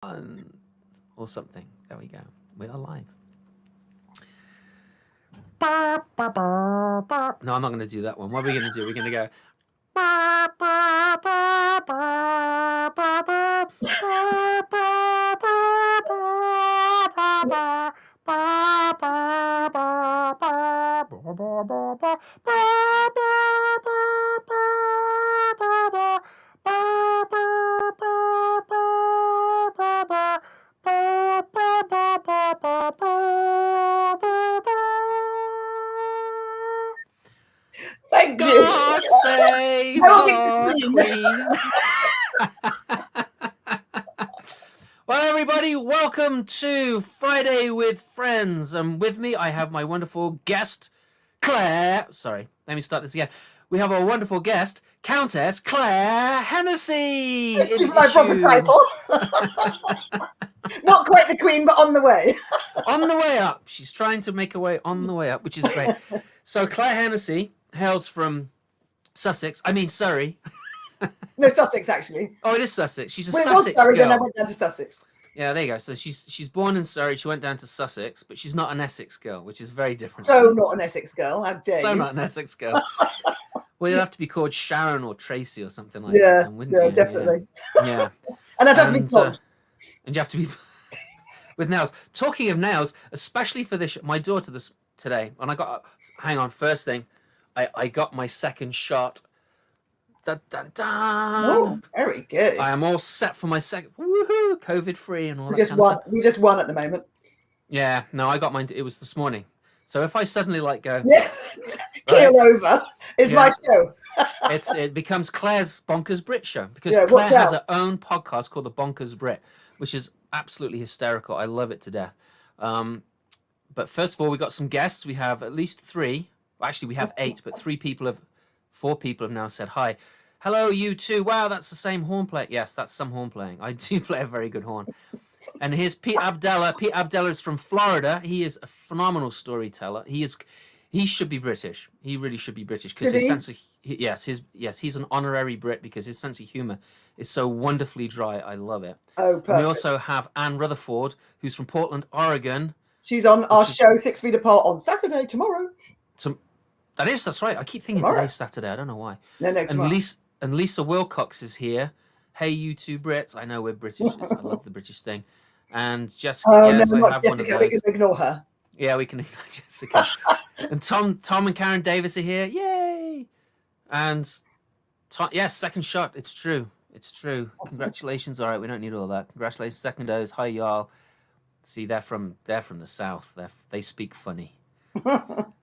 or something. There we go. We are live. No, I'm not going to do that one. What are we going to do? We're going to go. Thank you. God save our Queen. Well, everybody, welcome to Friday with Friends. And with me, I have my wonderful guest, Claire. Sorry, let me start this again. We have our wonderful guest, Countess Clarie Hennessy. Thank you for my proper title. Not quite the Queen, but on the way. On the way up. She's trying to make her way on the way up, which is great. So Clarie Hennessy hails from Sussex. I mean, Surrey. No, Sussex, actually. Oh, it is Sussex. She's a well, Sussex Surrey, girl. Then I went down to Sussex. Yeah, there you go. So she's born in Surrey. She went down to Sussex, but she's not an Essex girl, which is very different. So not an Essex girl. How dare you? So not an Essex girl. Well, you'd have to be called Sharon or Tracy or something like that. Then, wouldn't you? Definitely. Yeah. And I'd have to be blonde. And you have to be with nails. Talking of nails, especially for this, my daughter today, and I got. Hang on. First thing, I got my second shot. Dun, dun, dun. Oh, very good. I am all set for my second. Woohoo! COVID free and all that. We just won at the moment. Yeah. No, I got mine. It was this morning. So if I suddenly go, yes, keel over. It's my show. it becomes Claire's Bonkers Brit show because Claire has her own podcast called the Bonkers Brit, which is absolutely hysterical. I love it to death. But first of all, we got some guests. We have at least 3. Actually, we have 8, but 4 people have now said hi. Hello, you too. Wow, that's the same horn player. Yes, that's some horn playing. I do play a very good horn. And here's Pete Abdallah. Pete Abdallah is from Florida. He is a phenomenal storyteller. He should be British. He really should be British because his sense of he's an honorary Brit because his sense of humor is so wonderfully dry. I love it. Oh, perfect. And we also have Anne Rutherford, who's from Portland, Oregon. She's on our show 6 Feet Apart on Saturday tomorrow. That's right. I keep thinking today's Saturday. I don't know why. No, tomorrow. And Lisa Wilcox is here. Hey, you two Brits. I know we're British. I love the British thing. And Jessica. Oh, yes, no, I not have Jessica. one of those. We can ignore her. Yeah, we can ignore Jessica. And Tom and Karen Davis are here. Yay! And yes, second shot. It's true. Congratulations. All right, we don't need all that. Congratulations, second dose. Hi, y'all. See, they're from the south. They speak funny.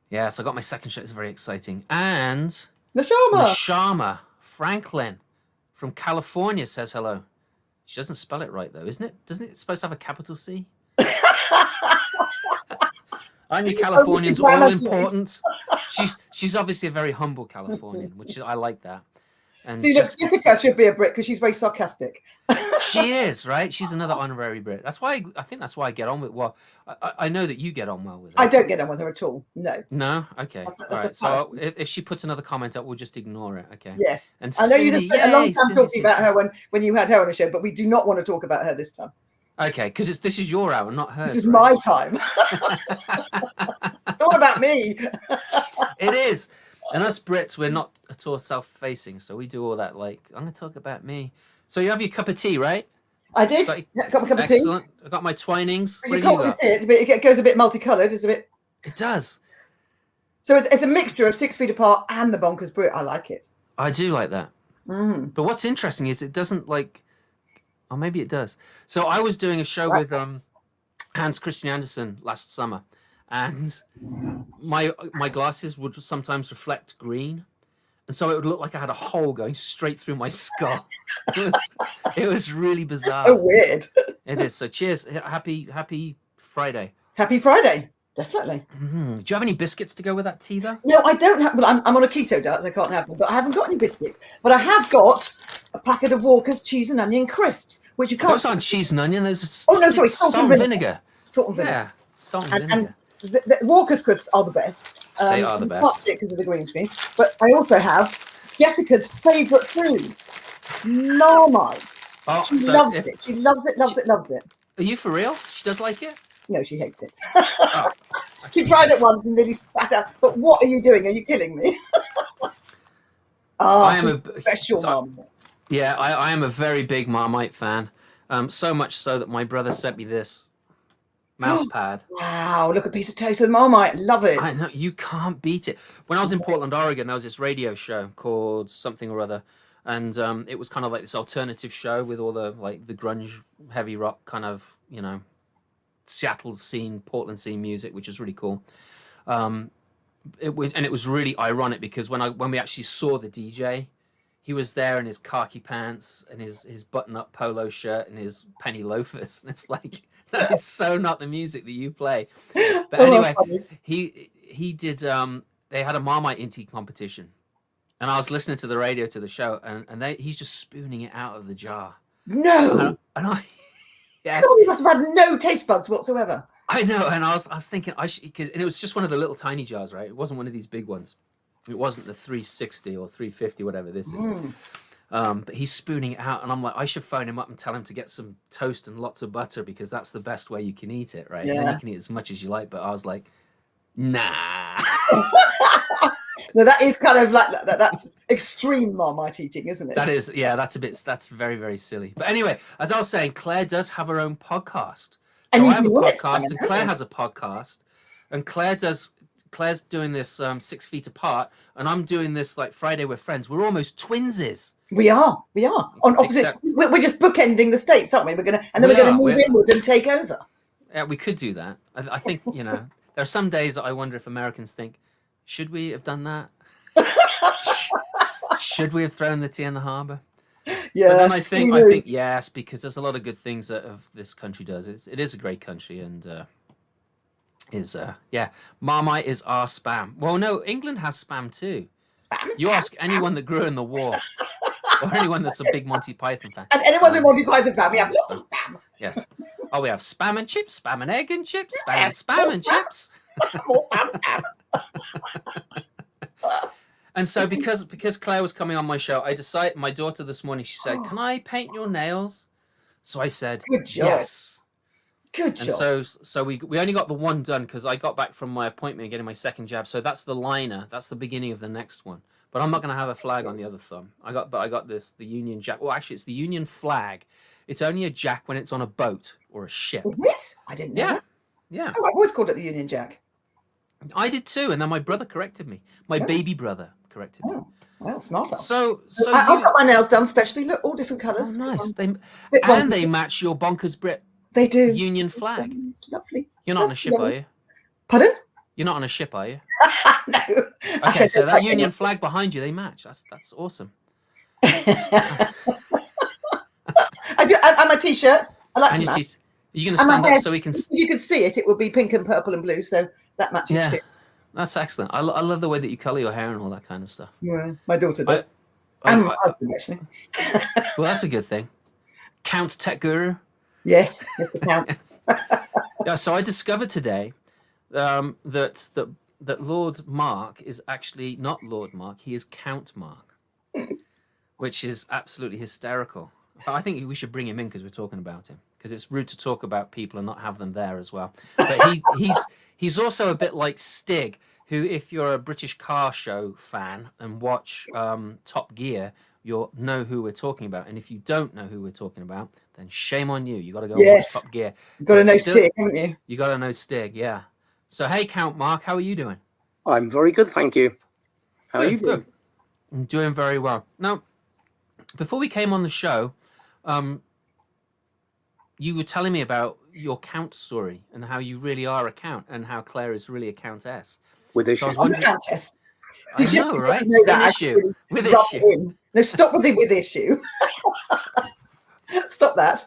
Yeah, so I got my second shot. It's very exciting. And Nashama Franklin from California says hello. She doesn't spell it right, though, isn't it? Doesn't it supposed to have a capital C? Aren't you Californians all important? She's obviously a very humble Californian, which I like that. And see, Jessica should be a Brit because she's very sarcastic. She is, right? She's another honorary Brit. That's why I think that's why I get on with. Well, I know that you get on well with her. I don't get on with her at all. No. No. Okay. All right. So if she puts another comment up, we'll just ignore it. Okay. Yes. And I know you just spent a long time talking about her when you had her on the show, but we do not want to talk about her this time. Okay, because this is your hour, not hers. This is my time. It's all about me. It is. And us Brits, we're not at all self-facing, so we do all that. I'm going to talk about me. So you have your cup of tea, right? I did. Got my cup of tea. Excellent. I got my Twinings. You can't really see it, but it goes a bit multicolored. It's a bit. It does. So it's a mixture of 6 Feet Apart and the Bonkers Brit. I like it. I do like that. Mm. But what's interesting is it doesn't or maybe it does. So I was doing a show with Hans Christian Andersen last summer, and my glasses would sometimes reflect green, and so it would look like I had a hole going straight through my skull. It was really bizarre. Oh, weird. It is. So cheers. Happy Friday. Happy Friday. Definitely. Mm-hmm. Do you have any biscuits to go with that tea, though? No, I don't have. Well, I'm on a keto diet, so I can't have them. But I haven't got any biscuits. But I have got a packet of Walker's cheese and onion crisps, which you can't. Those aren't cheese and onion. Those sorry, salt and vinegar. Salt and vinegar. Yeah, salt and vinegar. And the Walker's crisps are the best. They are the best. Not stick because of the green screen. But I also have Jessica's favourite food, Marmite. Oh, She so loves it. She loves it, loves it. Are you for real? She does like it? No, she hates it. Oh, She tried it once and nearly spat out. But what are you doing? Are you killing me? I am a special mum. Yeah, I am a very big Marmite fan. So much so that my brother sent me this mouse pad. Wow, look, a piece of toast with Marmite. Love it. I know, you can't beat it. When I was in Portland, Oregon, there was this radio show called something or other. And it was kind of like this alternative show with all the like the grunge, heavy rock kind of, you know, Seattle scene, Portland scene music, which is really cool. It was really ironic because when we actually saw the DJ, he was there in his khaki pants and his button-up polo shirt and his penny loafers. And it's like, that is so not the music that you play. But anyway, he did. They had a Marmite Inti competition, and I was listening to the radio to the show, and he's just spooning it out of the jar. No, and I yes, God, he must have had no taste buds whatsoever. I know, and I was thinking and it was just one of the little tiny jars, right? It wasn't one of these big ones. It wasn't the 360 or 350, whatever this is. But he's spooning it out, and I'm like, I should phone him up and tell him to get some toast and lots of butter because that's the best way you can eat it, right? Yeah. And you can eat as much as you like. But I was like, nah. No, that is kind of like that's extreme Marmite eating, isn't it? That is, yeah. That's very, very silly. But anyway, as I was saying, Claire does have her own podcast. And so I have a podcast, and Claire has a podcast, and Claire's doing this 6 feet apart, and I'm doing this like Friday with Friends. We're almost twinsies. We are on opposite. We're just bookending the states, aren't we? We're gonna move inwards and take over. Yeah, we could do that. I think there are some days that I wonder if Americans think, should we have done that? Should we have thrown the tea in the harbour? Yeah. But then I think yes, because there's a lot of good things that this country does. It is a great country, and Marmite is our spam. Well, no, England has spam too. You ask anyone that grew in the war, or anyone that's a big Monty Python fan. And anyone's a Monty Python fan, we have lots of spam. Yes. Oh, we have spam and chips, spam and egg and chips, spam and chips. More spam. And so because Claire was coming on my show, I decided, my daughter this morning, she said, can I paint your nails? So I said, good job. Yes. Good job. And so we only got the one done because I got back from my appointment getting my second jab. So that's the liner. That's the beginning of the next one. But I'm not going to have a flag on the other thumb. I got the Union Jack. Well, actually, it's the Union flag. It's only a jack when it's on a boat or a ship. Is it? I didn't know that. Yeah. Oh, I've always called it the Union Jack. I did too, and then my brother corrected me. My baby brother corrected me. Oh, well, smarter. So I've got my nails done specially. Look, all different colours. Oh, nice. They match your Bonkers Brit. They do. Union flag. It's lovely. You're not on a ship, are you? Pardon? You're not on a ship, are you? No. Okay, so that Union flag behind you, they match. That's awesome. I do. And my T-shirt. I like to match. Are you going to stand up so we can? If you could see it, it would be pink and purple and blue. So that matches too. That's excellent. I love the way that you colour your hair and all that kind of stuff. Yeah, my daughter does. And my husband, actually. Well, that's a good thing. Count Tech Guru. Yes, Mr. Count. Yeah, so I discovered today that Lord Mark is actually not Lord Mark. He is Count Mark, which is absolutely hysterical. I think we should bring him in because we're talking about him, because it's rude to talk about people and not have them there as well. But he's also a bit like Stig, who, if you're a British car show fan and watch Top Gear, you'll know who we're talking about. And if you don't know who we're talking about, then shame on you. You got to go watch Top Gear. You've got to know Stig, haven't you? You got to know Stig, yeah. So, hey, Count Mark, how are you doing? I'm very good, thank you. How are you doing? Good. I'm doing very well. Now, before we came on the show, you were telling me about your Count story and how you really are a Count and how Claire is really a Countess. With issue. I'm a Countess. I know, right? With issue. With issue. No, stop with the with issue. Stop that.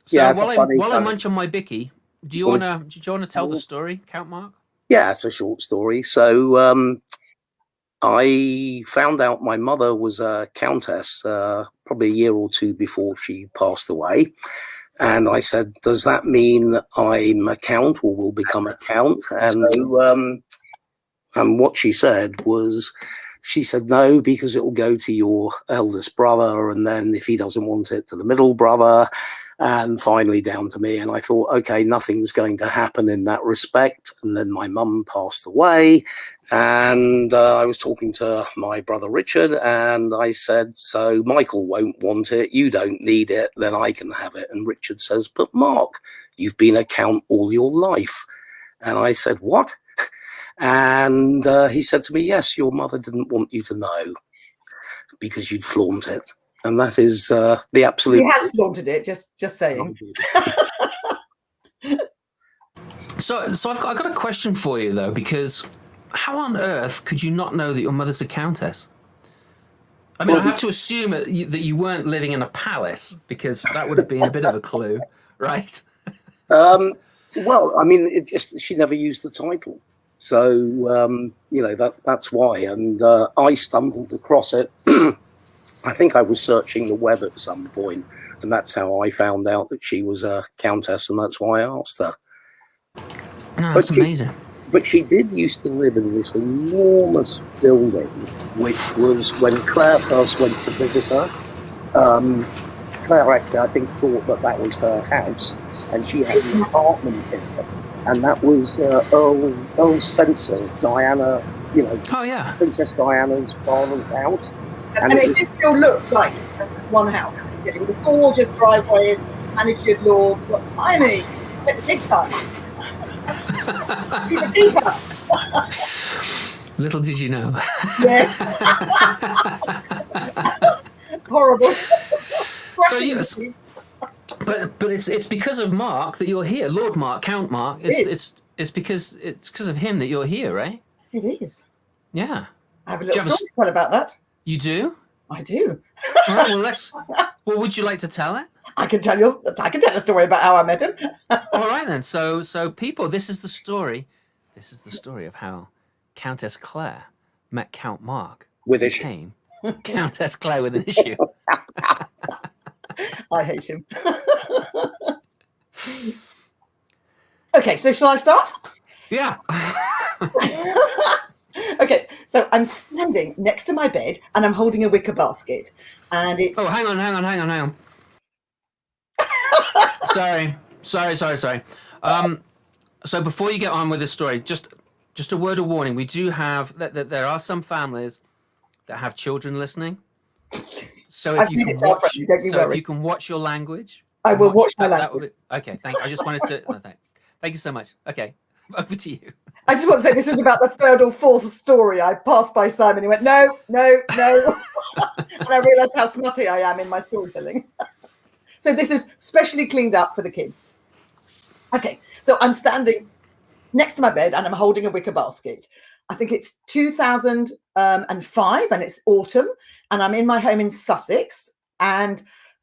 So yeah, while I munch on my bicky, do you wanna tell the story, Count Mark? Yeah, it's a short story. So I found out my mother was a countess probably a year or two before she passed away. And I said, does that mean that I'm a count or will become a count? And what she said was She said, no, because it will go to your eldest brother. And then if he doesn't want it, to the middle brother. And finally down to me. And I thought, okay, nothing's going to happen in that respect. And then my mum passed away. And I was talking to my brother Richard, and I said, so Michael won't want it. You don't need it. Then I can have it. And Richard says, but Mark, you've been a count all your life. And I said, what? And he said to me, yes, your mother didn't want you to know because you'd flaunt it. And that is the absolute... He has flaunted it, just saying. So I've got a question for you, though, because how on earth could you not know that your mother's a countess? I mean, I have to assume that you weren't living in a palace, because that would have been a bit of a clue, right? Well, I mean, she never used the title. So, you know, that's why. And I stumbled across it. I think I was searching the web at some point, and that's how I found out that she was a countess, and that's why I asked her. No, that's amazing. But she did used to live in this enormous building, which was when Claire first went to visit her. Claire actually, I think, thought that was her house, and she had an apartment in it. And that was Earl Spencer, Diana, you know, oh, yeah. Princess Diana's father's house. And it did still look like one house. It was a gorgeous driveway, manicured lawn. Blimey, big time. He's a keeper. Little did you know. Yes. Horrible. So yes, but it's because of Mark that you're here, Lord Mark, Count Mark. It's because of him that you're here, right? It is. Yeah. I have a little story to tell about that. You do? I do. All right. Well, would you like to tell it? I can tell a story about how I met him. All right then. So people, this is the story. This is the story of how Countess Claire met Count Mark. With issue. Countess Claire with an issue. I hate him. Okay, so shall I start? Yeah. Okay, so I'm standing next to my bed and I'm holding a wicker basket, and it's... Oh, hang on. Sorry. So before you get on with this story, just a word of warning. We do have that there are some families that have children listening. So if you can watch your language, I will watch my language. Okay, thank you. I just wanted to thank you so much. Okay, over to you. I just want to say this is about the third or fourth story. I passed by Simon. He went, no. And I realised how snotty I am in my storytelling. So this is specially cleaned up for the kids. Okay, so I'm standing next to my bed and I'm holding a wicker basket. I think it's 2005 and it's autumn, and I'm in my home in Sussex, and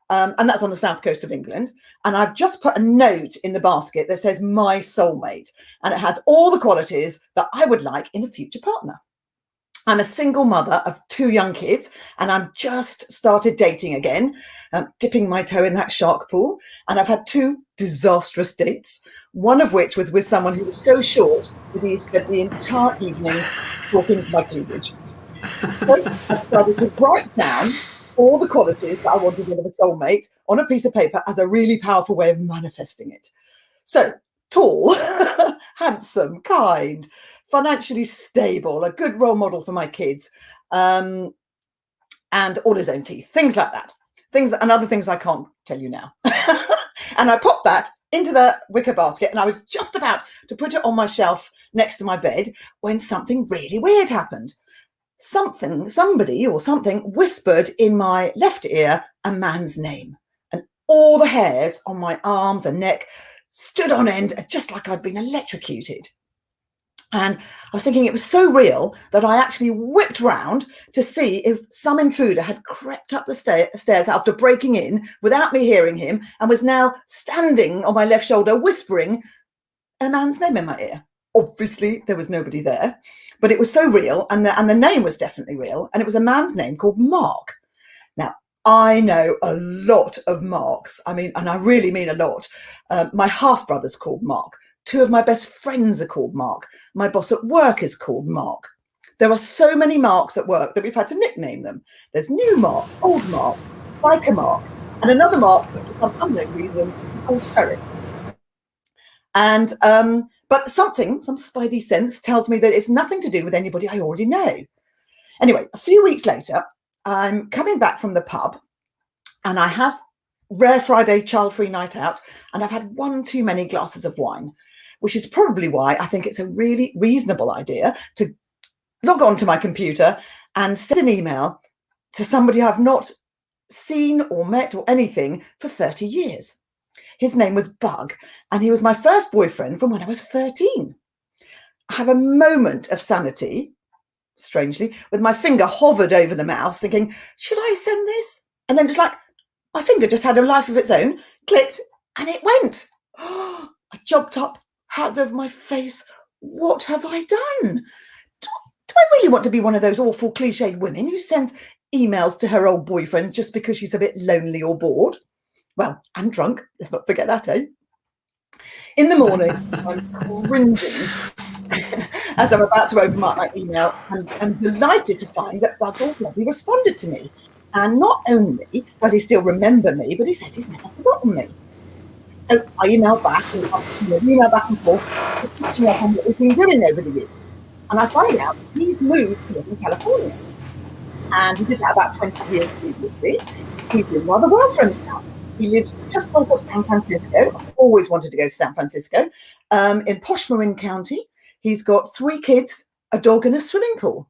that's on the south coast of England. And I've just put a note in the basket that says "my soulmate," and it has all the qualities that I would like in a future partner. I'm a single mother of 2 young kids, and I've just started dating again, dipping my toe in that shark pool. And I've had 2 disastrous dates, one of which was with someone who was so short that he spent the entire evening talking to my cleavage. So I've started to write down all the qualities that I wanted in a soulmate on a piece of paper as a really powerful way of manifesting it. So, tall, handsome, kind, financially stable, a good role model for my kids, and all his own teeth, things like that. And other things I can't tell you now. And I popped that into the wicker basket, and I was just about to put it on my shelf next to my bed when something really weird happened. Somebody or something whispered in my left ear a man's name, and all the hairs on my arms and neck stood on end, just like I'd been electrocuted. And I was thinking it was so real that I actually whipped round to see if some intruder had crept up the stairs after breaking in without me hearing him, and was now standing on my left shoulder whispering a man's name in my ear. Obviously, there was nobody there, but it was so real, and the name was definitely real, and it was a man's name called Mark. Now, I know a lot of Marks. I mean, and I really mean a lot. My half-brother's called Mark. 2 of my best friends are called Mark. My boss at work is called Mark. There are so many Marks at work that we've had to nickname them. There's New Mark, Old Mark, Biker Mark, and another Mark that for some unknown reason called Ferret. And but some spidey sense tells me that it's nothing to do with anybody I already know. Anyway, a few weeks later, I'm coming back from the pub and I have rare Friday child-free night out, and I've had one too many glasses of wine, which is probably why I think it's a really reasonable idea to log on to my computer and send an email to somebody I've not seen or met or anything for 30 years. His name was Bug, and he was my first boyfriend from when I was 13. I have a moment of sanity, strangely, with my finger hovered over the mouse, thinking, should I send this? And then just like, my finger just had a life of its own, clicked, and it went. I jumped up, hands over my face. What have I done? Do I really want to be one of those awful cliched women who sends emails to her old boyfriend just because she's a bit lonely or bored? Well, and drunk. Let's not forget that, eh? In the morning, I'm cringing as I'm about to open my email, and I'm delighted to find that Bugs already responded to me. And not only does he still remember me, but he says he's never forgotten me. So I email back and forth, catching up on what we've been doing over the years. And I find out he's moved to live in California. And he did that about 20 years previously. He's doing rather well for himself. He lives just north of San Francisco. I've always wanted to go to San Francisco. In posh Marin County. He's got 3 kids, a dog, and a swimming pool.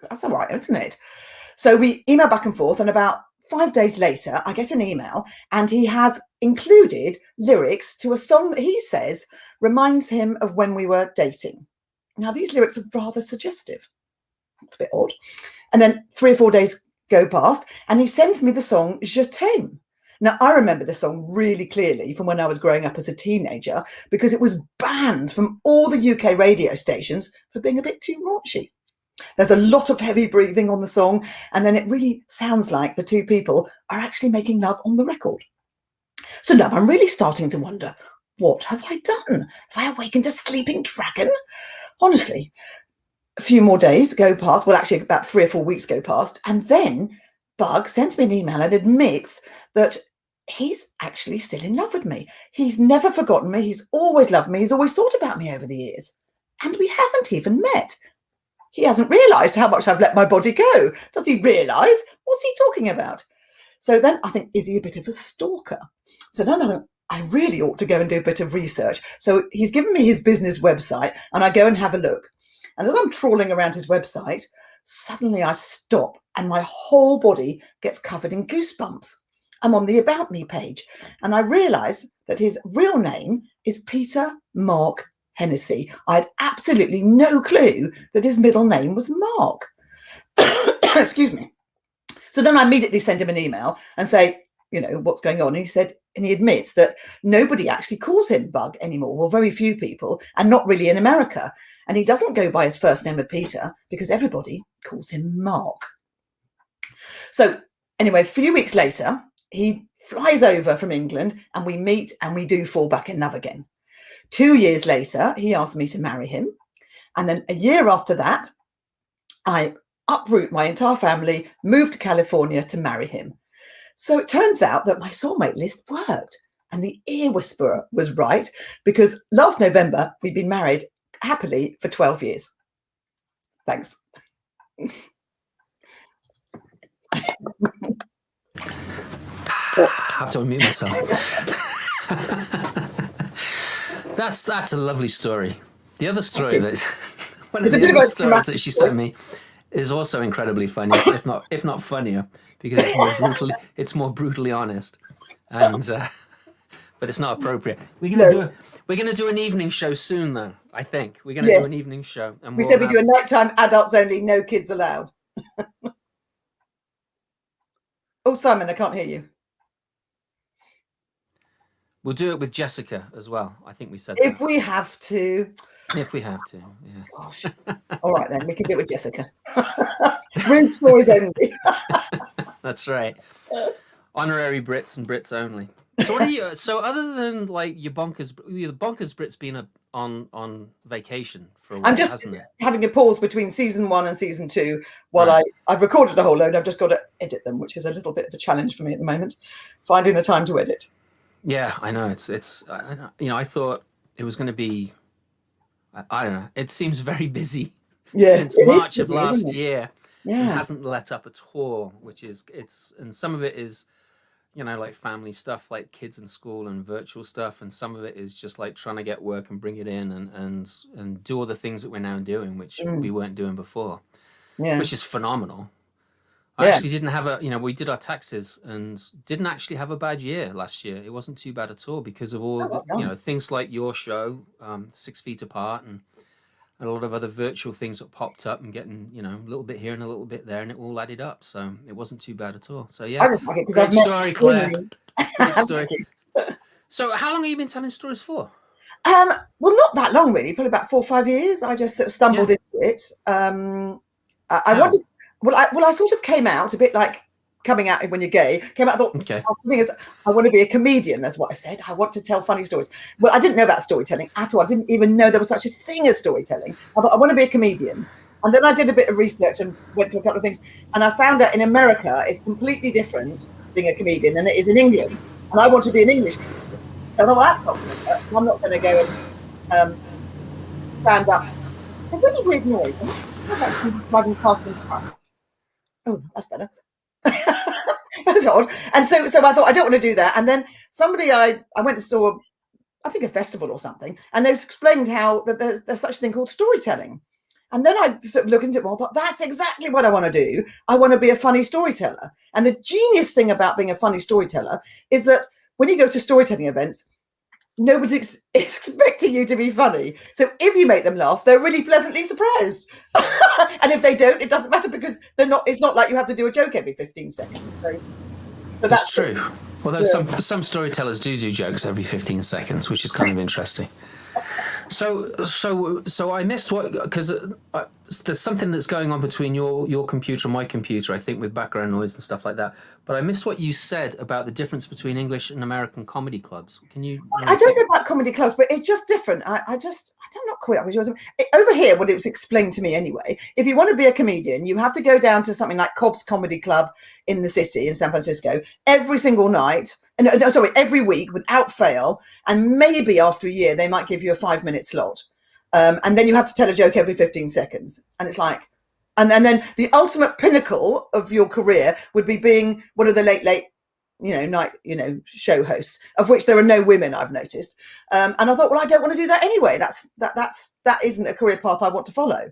That's all right, isn't it? So we email back and forth, and about 5 days later, I get an email, and he has included lyrics to a song that he says reminds him of when we were dating. Now, these lyrics are rather suggestive. It's a bit odd. And then 3 or 4 days go past, and he sends me the song Je t'aime. Now, I remember this song really clearly from when I was growing up as a teenager, because it was banned from all the UK radio stations for being a bit too raunchy. There's a lot of heavy breathing on the song, and then it really sounds like the two people are actually making love on the record. So now I'm really starting to wonder, what have I done? Have I awakened a sleeping dragon? Honestly, a few more days go past, well, actually about 3 or 4 weeks go past, and then Bug sends me an email and admits that he's actually still in love with me. He's never forgotten me. He's always loved me. He's always thought about me over the years. And we haven't even met. He hasn't realised how much I've let my body go. Does he realise? What's he talking about? So then I think, is he a bit of a stalker? So then I really ought to go and do a bit of research. So he's given me his business website, and I go and have a look. And as I'm trawling around his website, suddenly I stop and my whole body gets covered in goosebumps. I'm on the About Me page, and I realise that his real name is Peter Mark Hennessy. I had absolutely no clue that his middle name was Mark. Excuse me. So then I immediately send him an email and say, what's going on? And he said, and he admits that nobody actually calls him Bug anymore. Well, very few people, and not really in America. And he doesn't go by his first name of Peter because everybody calls him Mark. So anyway, a few weeks later, he flies over from England and we meet and we do fall back in love again. 2 years later, he asked me to marry him. And then a year after that, I uproot my entire family, move to California to marry him. So it turns out that my soulmate list worked, and the ear whisperer was right, because last November, we'd been married happily for 12 years. Thanks. I have to unmute myself. That's a lovely story. The other story one of the other stories that she sent me is also incredibly funny, if not funnier, because it's more brutally honest, and but it's not appropriate. We're gonna do an evening show soon, though. I think we're gonna do an evening show, and we said we do a nighttime, adults only, no kids allowed. Oh, Simon, I can't hear you. We'll do it with Jessica as well. I think we said if we have to. If we have to, yes. Gosh. All right, then we can do it with Jessica. Room stories only. That's right. Honorary Brits and Brits only. So what are you? So other than like your Bonkers Brits being on vacation for a while, I'm just hasn't it? having a pause between season 1 and season 2 while I've recorded a whole load. I've just got to edit them, which is a little bit of a challenge for me at the moment, finding the time to edit. Yeah, I know. It's I thought it was going to be, I don't know. It seems very busy since March of last year. Yeah. It hasn't let up at all, which is and some of it is, like family stuff, like kids in school and virtual stuff, and some of it is just like trying to get work and bring it in and do all the things that we're now doing, which we weren't doing before, which is phenomenal. I actually didn't have we did our taxes and didn't actually have a bad year last year. It wasn't too bad at all because of all the, things like your show, 6 Feet Apart, and a lot of other virtual things that popped up and getting, a little bit here and a little bit there, and it all added up. So it wasn't too bad at all. So yeah, I just like it because great story, Claire. Great story. So how long have you been telling stories for? Well, not that long really, probably about 4 or 5 years. I just sort of stumbled into it. I wanted. Well, I sort of came out a bit like coming out when you're gay. Came out, I thought, the thing is, I want to be a comedian. That's what I said. I want to tell funny stories. Well, I didn't know about storytelling at all. I didn't even know there was such a thing as storytelling. I thought, I want to be a comedian. And then I did a bit of research and went to a couple of things. And I found out in America, it's completely different being a comedian than it is in England. And I want to be an English comedian. So I thought, well, that's not going to work. I'm not going to go and stand up. It's a really weird noise. I'm actually driving past in the car. Oh, that's better. That's odd. And so I thought, I don't want to do that. And then somebody, I went and saw, I think a festival or something, and they explained how that there's such a thing called storytelling. And then I sort of looked into it more, thought, that's exactly what I want to do. I want to be a funny storyteller. And the genius thing about being a funny storyteller is that when you go to storytelling events, nobody's expecting you to be funny. So if you make them laugh, they're really pleasantly surprised. And if they don't, it doesn't matter because they're not. It's not like you have to do a joke every 15 seconds. So that's true. Although some storytellers do jokes every 15 seconds, which is kind of interesting. So I missed because there's something that's going on between your computer and my computer, I think, with background noise and stuff like that. But I missed what you said about the difference between English and American comedy clubs. Can you? I don't know about comedy clubs, but it's just different. I don't know quite what yours. Over here, what it was explained to me anyway. If you want to be a comedian, you have to go down to something like Cobb's Comedy Club in the city in San Francisco every single night. Every week without fail, and maybe after a year they might give you a 5-minute slot, and then you have to tell a joke every 15 seconds. And it's like, and then the ultimate pinnacle of your career would be being one of the late night show hosts, of which there are no women, I've noticed. And I thought, well, I don't want to do that anyway. That isn't a career path I want to follow.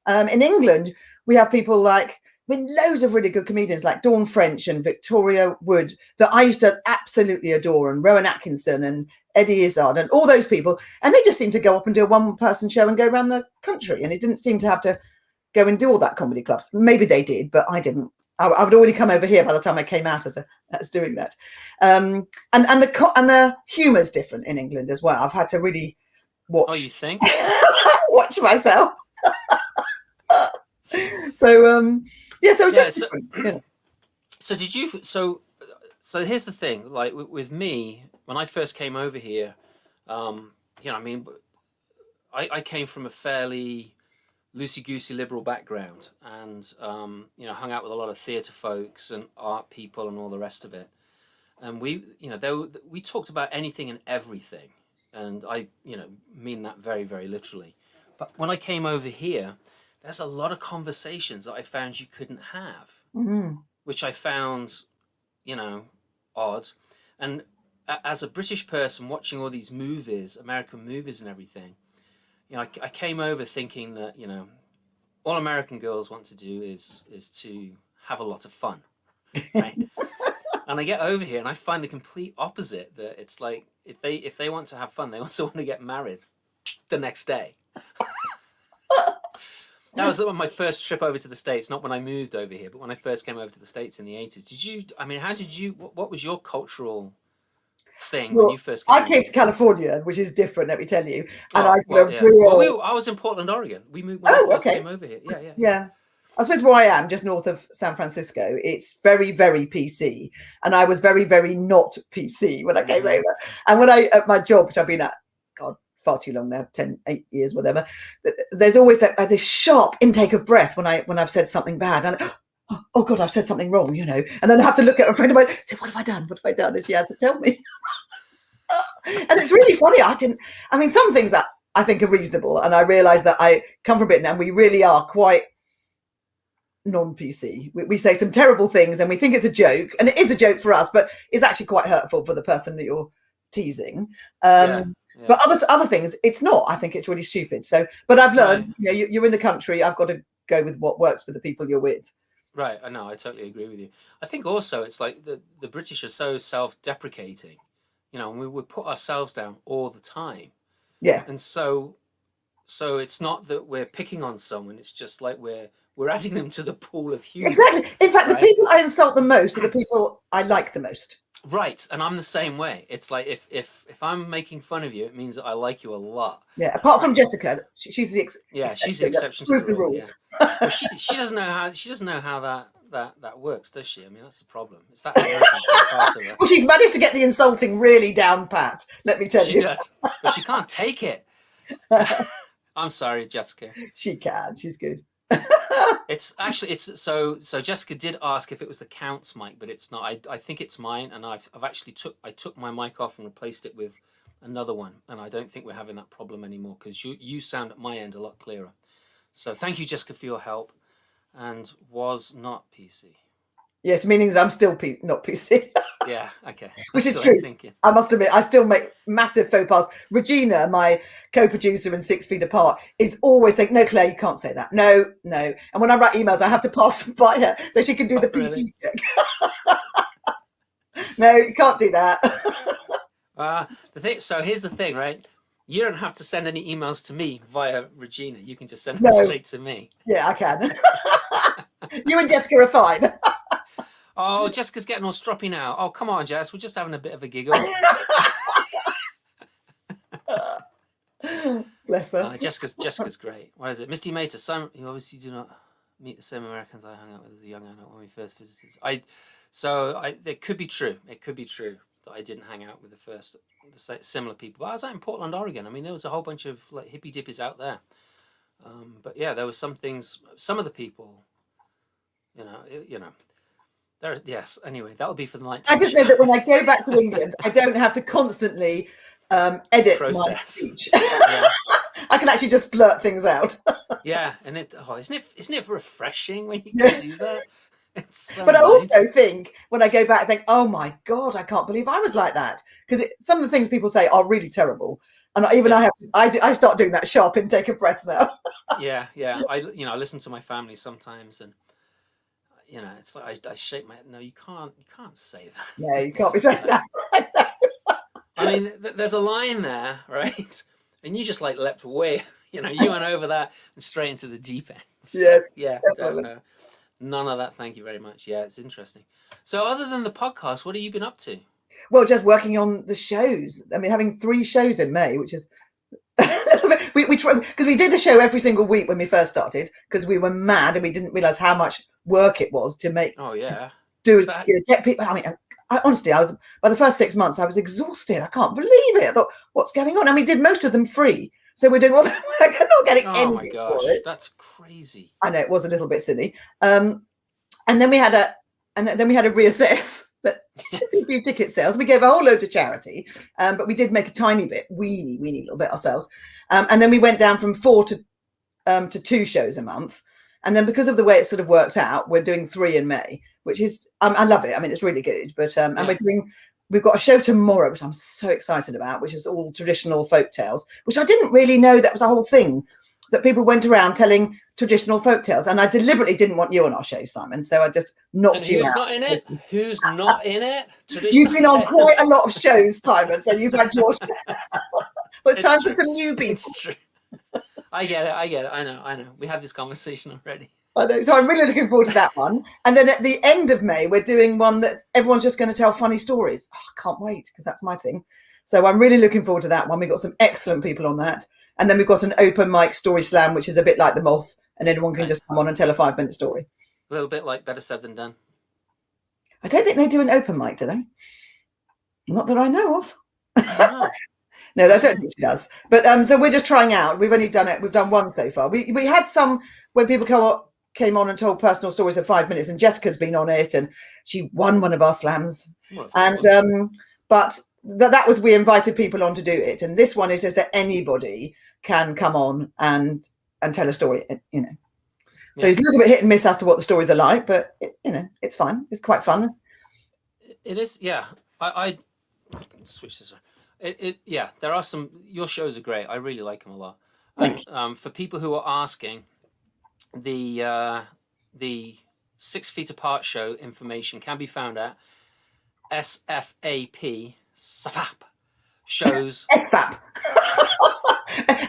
In England, we have people like. Loads of really good comedians like Dawn French and Victoria Wood that I used to absolutely adore, and Rowan Atkinson and Eddie Izzard and all those people. And they just seem to go up and do a one-person show and go around the country. And it didn't seem to have to go and do all that comedy clubs. Maybe they did, but I didn't. I would already come over here by the time I came out as doing that. And the humour's different in England as well. I've had to really watch. Oh, you think? Watch myself. So it's just different. Yeah. So did you? So here's the thing. Like with me, when I first came over here, I came from a fairly loosey-goosey liberal background, and hung out with a lot of theatre folks and art people and all the rest of it. And we talked about anything and everything, and I mean that very, very literally. But when I came over here, there's a lot of conversations that I found you couldn't have, which I found, odd. And as a British person watching all these movies, American movies and everything, I came over thinking that, all American girls want to do is to have a lot of fun, right? And I get over here and I find the complete opposite, that it's like, if they want to have fun, they also want to get married the next day. That was my first trip over to the States, not when I moved over here, but when I first came over to the States in the 80s. What was your cultural thing when you first came over? I came to California, which is different, let me tell you. And I was in Portland, Oregon. We moved when I first came over here. Yeah. I suppose where I am, just north of San Francisco, it's very, very PC. And I was very, very not PC when I came over. And when at my job, which I've been at, far too long now, 8 years, whatever. There's always this sharp intake of breath when I've said something bad. And oh God, I've said something wrong, and then I have to look at a friend of mine and say, what have I done? What have I done? And she has to tell me. And it's really funny. Some things that I think are reasonable, and I realise that I come from Britain and we really are quite non-PC. We say some terrible things and we think it's a joke, and it is a joke for us, but it's actually quite hurtful for the person that you're teasing. But other things, it's not. I think it's really stupid. So, but I've learned, you're in the country, I've got to go with what works for the people you're with. Right. I know. I totally agree with you. I think also it's like the British are so self-deprecating, and we would put ourselves down all the time. Yeah. And so it's not that we're picking on someone. It's just like we're adding them to the pool of humor. Exactly. In fact, the people I insult the most are the people I like the most. Right. And I'm the same way. It's like if I'm making fun of you, it means that I like you a lot. Yeah. Apart from Jessica, she's the exception. She's the exception to the rule. Yeah. Well, she doesn't know how that works, does she? I mean, that's the problem. It's that American part of it. Well, she's managed to get the insulting really down pat. Let me tell you. She does, but she can't take it. I'm sorry, Jessica. She can. She's good. It's so Jessica did ask if it was the Count's mic, but it's not. I think it's mine, and I've actually took my mic off and replaced it with another one, and I don't think we're having that problem anymore because you sound at my end a lot clearer. So thank you, Jessica, for your help. And was not PC. Yes, meaning that I'm still not PC. Yeah, okay. Which is true. I must admit, I still make massive faux pas. Regina, my co-producer in 6 Feet Apart, is always saying, no, Claire, you can't say that. No. And when I write emails, I have to pass them by her so she can do the PC check. No, you can't do that. So here's the thing, right? You don't have to send any emails to me via Regina. You can just send them straight to me. Yeah, I can. You and Jessica are fine. Oh, Jessica's getting all stroppy now. Oh, come on, Jess. We're just having a bit of a giggle. Bless her. Jessica's great. What is it? Misty Mater. You obviously do not meet the same Americans I hung out with as a young adult when we first visited. It could be true. It could be true that I didn't hang out with the similar people. But I was out in Portland, Oregon. I mean, there was a whole bunch of like hippie dippies out there. But yeah, there were some things. Some of the people, there. Yes. Anyway, that'll be for the night. I just know that when I go back to England, I don't have to constantly edit my speech. Yeah. I can actually just blurt things out. Yeah, and isn't it refreshing when you can do that? It's so but nice. I also think when I go back, I think, oh my God, I can't believe I was like that. Because some of the things people say are really terrible. And I start doing that sharp intake of breath now. Yeah. I listen to my family sometimes, and it's like I shake my head. No, you can't say that. No, you can't be saying that. I mean, there's a line there, right? And you just like leapt away. You went over that and straight into the deep end. So, yes, yeah, definitely. None of that. Thank you very much. Yeah, it's interesting. So, other than the podcast, what have you been up to? Well, just working on the shows. I mean, having 3 shows in May, which is we try, because we did a show every single week when we first started because we were mad and we didn't realize how much work it was to make. Oh yeah. Get people. I mean, honestly, I was by the first 6 months I was exhausted. I can't believe it. I thought, what's going on? And we did most of them free, so we're doing all the work and not getting anything for it. That's crazy. I know it was a little bit silly. And then we had a reassess. But a few ticket sales. We gave a whole load to charity, but we did make a tiny bit, weeny little bit ourselves. And then we went down from 4 to 2 shows a month. And then because of the way it sort of worked out, we're doing 3 in May, which is I love it. I mean, it's really good. But and we've got a show tomorrow, which I'm so excited about, which is all traditional folk tales, which I didn't really know that was a whole thing, that people went around telling traditional folk tales. And I deliberately didn't want you on our show, Simon. So I just knocked you out. Who's not in it? Who's not in it? You've been on quite a lot of shows, Simon, so you've had your share. But it's time for some new people. It's true. I get it. I know. We had this conversation already. I know. So I'm really looking forward to that one. And then at the end of May, we're doing one that everyone's just going to tell funny stories. Oh, I can't wait, because that's my thing. So I'm really looking forward to that one. We've got some excellent people on that. And then we've got an open mic story slam, which is a bit like the Moth, and anyone can just come on and tell a 5-minute story. A little bit like Better Said Than Done. I don't think they do an open mic, do they? Not that I know of. I don't know. No, I don't think she does. But so we're just trying out. We've only done it. We've done one so far. We had some when people came on and told personal stories of 5 minutes, and Jessica's been on it, and she won one of our slams. Well, but that was, we invited people on to do it, and this one is just that anybody can come on and tell a story. You know, so it's a little bit hit and miss as to what the stories are like, but it's fine. It's quite fun. It is, yeah. I switch this. Yeah, there are some. Your shows are great. I really like them a lot. And, for people who are asking, the 6 Feet Apart show information can be found at SFAP shows. SFAP.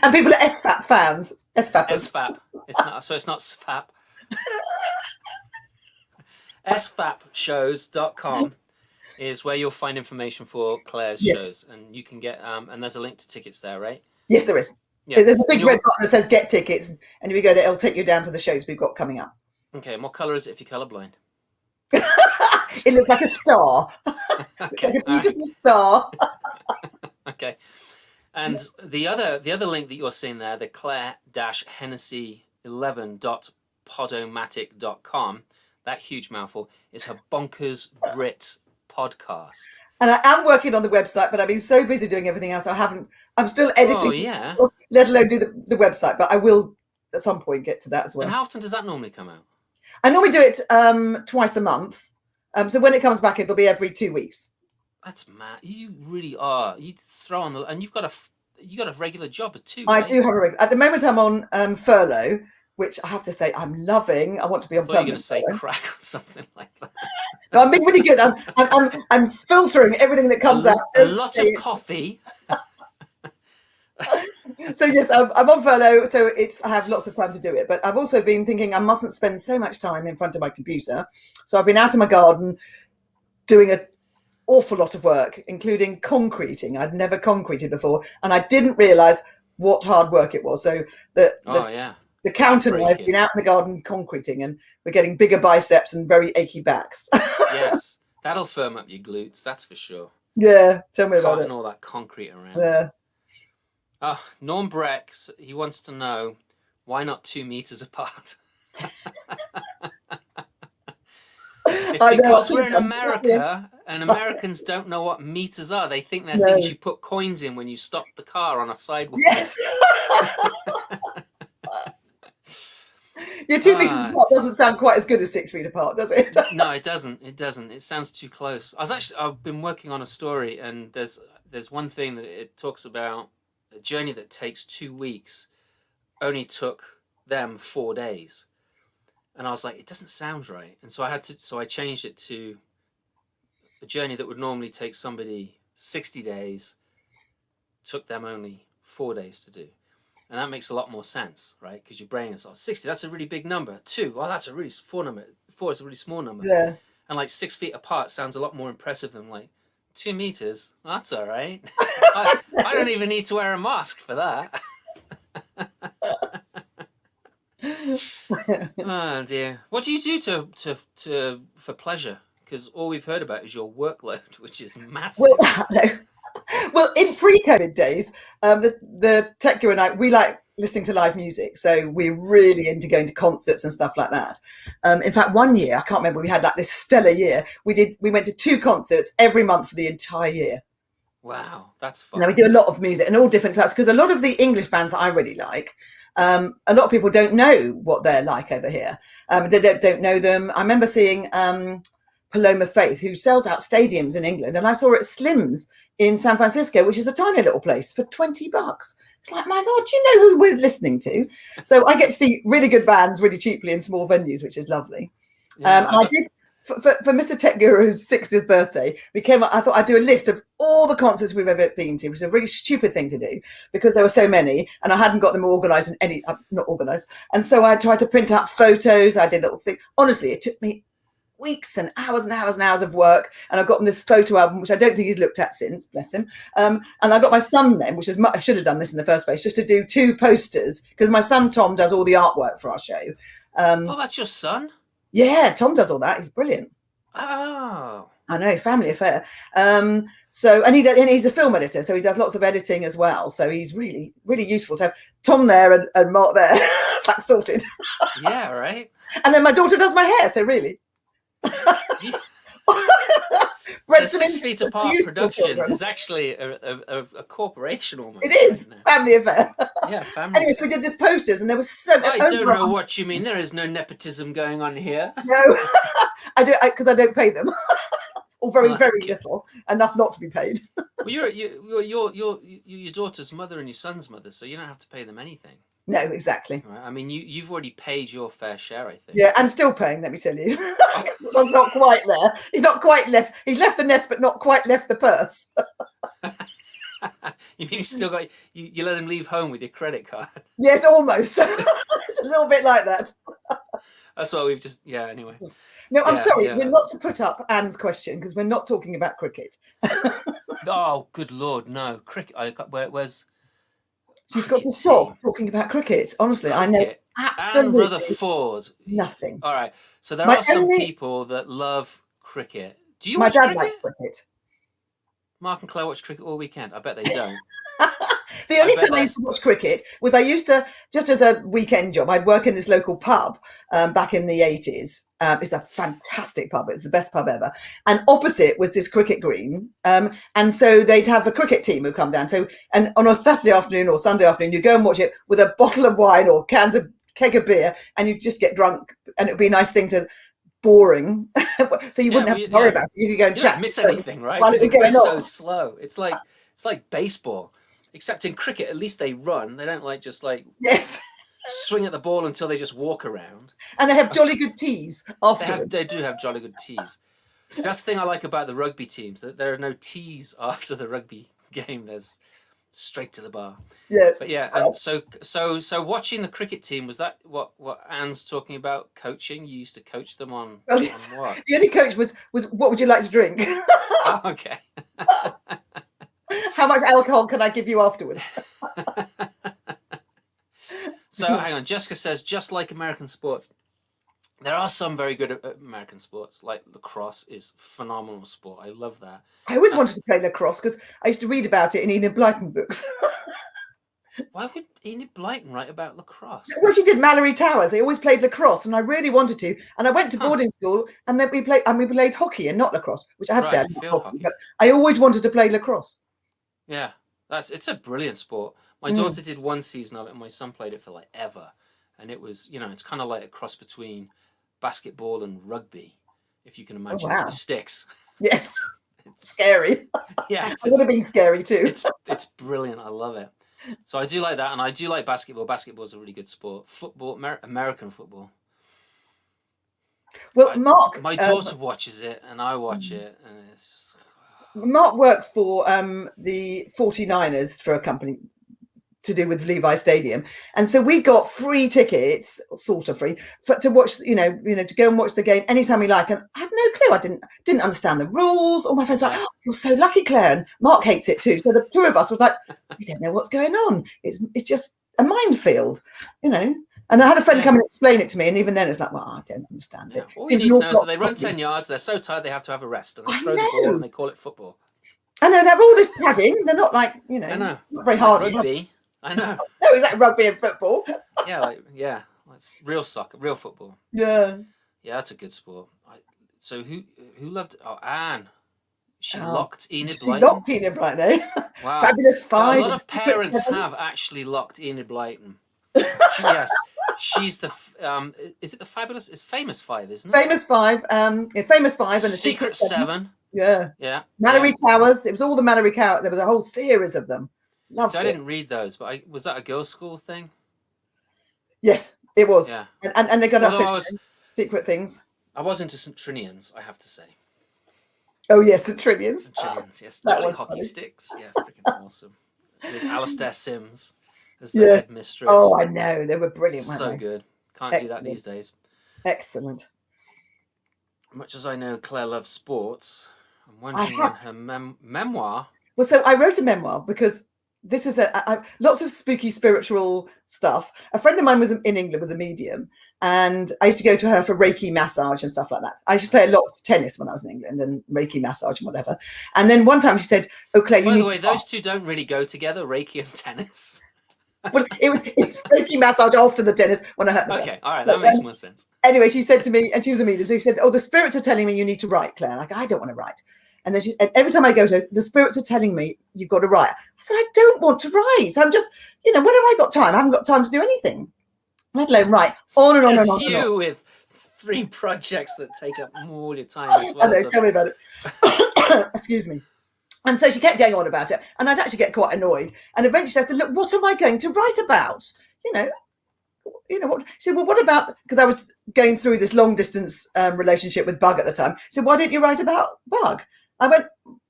And people are SFAP fans. SFAP. It's not. So it's not SFAP. SFAPshows.com is where you'll find information for Claire's shows, and you can get and there's a link to tickets there, right? Yes, there is. Yeah. There's a big red button that says "Get Tickets," and if you go there, it'll take you down to the shows we've got coming up. Okay, and what colour is it if you're colourblind? It looks like a star. Okay. Like a beautiful star. Okay, and the other link that you're seeing there, the Claire-Hennessy11.podomatic.com, that huge mouthful, is her Bonkers Brit podcast. And I am working on the website, but I've been so busy doing everything else. I'm still editing. Oh, yeah. Let alone do the website, but I will at some point get to that as well. And how often does that normally come out? I normally do it twice a month. So when it comes back, it'll be every 2 weeks. That's mad. You really are. You throw on and you've got a regular job too. I right? do have a regular. At the moment, I'm on furlough, which I have to say I'm loving. I want to be on. I thought you were going to say crack or something like that. No, I'm being really good. I'm filtering everything that comes out. A lot of coffee. So yes, I'm on furlough, so I have lots of time to do it. But I've also been thinking I mustn't spend so much time in front of my computer. So I've been out in my garden doing an awful lot of work, including concreting. I'd never concreted before, and I didn't realise what hard work it was. So the count and I have been out in the garden concreting, and we're getting bigger biceps and very achy backs. Yes, that'll firm up your glutes, that's for sure. Yeah, tell me about it. Carting all that concrete around. Yeah. Norm Brex, he wants to know, why not 2 meters apart? It's because we're in America, and Americans don't know what meters are. They think they're things you put coins in when you stop the car on a sidewalk. Yes. Yeah, 2 meters apart doesn't sound quite as good as 6 feet apart, does it? No, it doesn't. It doesn't. It sounds too close. I've been working on a story, and there's one thing that it talks about. A journey that takes 2 weeks only took them 4 days, and I was like, it doesn't sound right. And so I changed it to a journey that would normally take somebody 60 days, took them only 4 days to do. And that makes a lot more sense, right? Because your brain is 60, that's a really big number. 2, that's a really small number. 4 is a really small number. Yeah. And like 6 feet apart sounds a lot more impressive than like 2 meters. That's all right. I don't even need to wear a mask for that. Oh dear. What do you do to for pleasure? Because all we've heard about is your workload, which is massive. Well, in pre-COVID days, the Tech Guru and I, we like listening to live music, so we're really into going to concerts and stuff like that. In fact, one year, I can't remember, we had like this stellar year. We went to 2 concerts every month for the entire year. Wow, that's fun. Now we do a lot of music and all different types, because a lot of the English bands that I really like, a lot of people don't know what they're like over here. They don't know them. I remember seeing Paloma Faith, who sells out stadiums in England, and I saw her at Slim's in San Francisco, which is a tiny little place, for $20. It's like, my God, do you know who we're listening to? So I get to see really good bands really cheaply in small venues, which is lovely. Yeah, and I did, for Mr. Tech Guru's 60th birthday, I thought I'd do a list of all the concerts we've ever been to, which is a really stupid thing to do because there were so many and I hadn't got them organised in not organised. And so I tried to print out photos. I did little things. Honestly, it took me weeks and hours and hours and hours of work, and I've gotten this photo album which I don't think he's looked at since, bless him, and I got my son then, which is I should have done this in the first place, just to do 2 posters, because my son Tom does all the artwork for our show. Oh, that's your son? Yeah, Tom does all that. He's brilliant. Oh, I know, family affair. So, and he's a film editor, so he does lots of editing as well. So he's really, really useful to have Tom there and Mark there. It's like sorted. Yeah, right. And then my daughter does my hair, so really. So 6 Feet Apart Productions is actually a corporation almost. It is family affair. Yeah, family. Anyways, we did this posters, and there was so. I don't know what you mean. There is no nepotism going on here. No, I do because I don't pay them, or very little, enough not to be paid. Well, you're your daughter's mother and your son's mother, so you don't have to pay them anything. No, exactly. Right? I mean, you've already paid your fair share, I think. Yeah, and still paying. Let me tell you, son's not quite there. He's not quite left. He's left the nest, but not quite left the purse. You mean you still got you let him leave home with your credit card? Yes, almost. It's a little bit like that. That's what we've just anyway. No, I'm sorry. We're not to put up Anne's question because we're not talking about cricket. Oh, good Lord, no. Cricket. Where's she's got to stop talking about cricket. Honestly, cricket. I know absolutely Anne Rutherford. Nothing. All right. So there are some people that love cricket. Do you? My dad likes cricket. Mark and Claire watch cricket all weekend. I bet they don't. The only time I used to watch cricket was I used to, just as a weekend job, I'd work in this local pub back in the 80s. It's a fantastic pub. It's the best pub ever. And opposite was this cricket green. And so they'd have a cricket team who come down. So, and on a Saturday afternoon or Sunday afternoon, you go and watch it with a bottle of wine or keg of beer, and you just get drunk. And it'd be a nice thing to, boring. So you wouldn't have to worry about it. You could go and chat. Don't miss anything, right? While it's going so slow. It's like baseball. Except in cricket, at least they run. They don't just swing at the ball until they just walk around. And they have jolly good teas afterwards. They do have jolly good teas. So that's the thing I like about the rugby teams, that there are no teas after the rugby game. There's straight to the bar. Yes. But yeah, and so watching the cricket team, was that what Anne's talking about, coaching? You used to coach them on what? The only coach was what would you like to drink? Oh, okay. How much alcohol can I give you afterwards? So hang on, Jessica says, just like American sports. There are some very good American sports, like lacrosse is phenomenal sport. I love that. I always wanted to play lacrosse because I used to read about it in Enid Blyton books. Why would Enid Blyton write about lacrosse? Well, she did Mallory Towers. They always played lacrosse, and I really wanted to. And I went to boarding school, and then we played hockey and not lacrosse, which I have said, hockey, but I always wanted to play lacrosse. Yeah, it's a brilliant sport. My daughter did one season of it, and my son played it for ever. And it was, it's kind of like a cross between basketball and rugby, if you can imagine. Oh, wow. With sticks. Yes, it's scary. Yeah, it would have been scary too. It's brilliant. I love it. So I do like that, and I do like basketball. Basketball is a really good sport. Football, American football. Well, Mark, my daughter watches it, and I watch it, and it's just. Mark worked for the 49ers for a company to do with Levi Stadium, and so we got free tickets, sort of free, to watch. To go and watch the game anytime we like. And I had no clue. I didn't understand the rules. All my friends were like, "Oh, you're so lucky, Claire." And Mark hates it too. So the two of us was like, "We don't know what's going on. It's just a minefield, And I had a friend come and explain it to me, and even then it's like, well, I don't understand it. All you need to know is that they run 10 yards, they're so tired they have to have a rest, and they throw the ball and they call it football. I know, they have all this padding. They're not I know. Not very hard. Rugby, I know. No, it's like rugby and football. Yeah, it's real soccer, real football. Yeah. Yeah, that's a good sport. So who loved? Oh, Anne. She locked Enid Blyton. She locked Enid Blyton, eh? Wow. Fabulous Five. A lot of parents have actually locked Enid Blyton. She's the is it the fabulous? It's Famous Five, isn't it? Famous Five, Famous Five, and the Secret Seven. Yeah. Mallory Towers. It was all the Mallory Towers. There was a whole series of them. Loved it. I didn't read those, but was that a girls' school thing? Yes, it was. Yeah, and they got up to secret things. I was into St. Trinians, I have to say. Oh yes, the Trinians. St. Trinians, yes, jolly hockey sticks. Yeah, freaking awesome. With Alistair Sims as the head mistress. Oh, I know. They were brilliant, weren't they? So good. Can't do that these days. Excellent. Much as I know Claire loves sports, I'm wondering when her memoir... Well, so I wrote a memoir because this is lots of spooky spiritual stuff. A friend of mine was in England, was a medium, And I used to go to her for Reiki massage and stuff like that. I used to play a lot of tennis when I was in England, and Reiki massage and whatever. And then one time she said, "Oh, Claire, you By need the way, to..." those two don't really go together, Reiki and tennis. Well, it was Reiki massage after the tennis when I hurt myself. Okay, all right, that makes more sense. Anyway, she said to me, and she was a medium, so she said, "Oh, the spirits are telling me you need to write, Claire." Like, I don't want to write. And then and every time I go to her, the spirits are telling me you've got to write. I said, "I don't want to write. I'm just, when have I got time? I haven't got time to do anything, let alone write." On and on and on. Says you with 3 projects that take up all your time as well. I know, tell me about it. Excuse me. And so she kept going on about it, and I'd actually get quite annoyed. And eventually I said, "Look, what am I going to write about? What?" She said, "Well, what about," because I was going through this long distance relationship with Bug at the time. So why didn't you write about Bug? I went,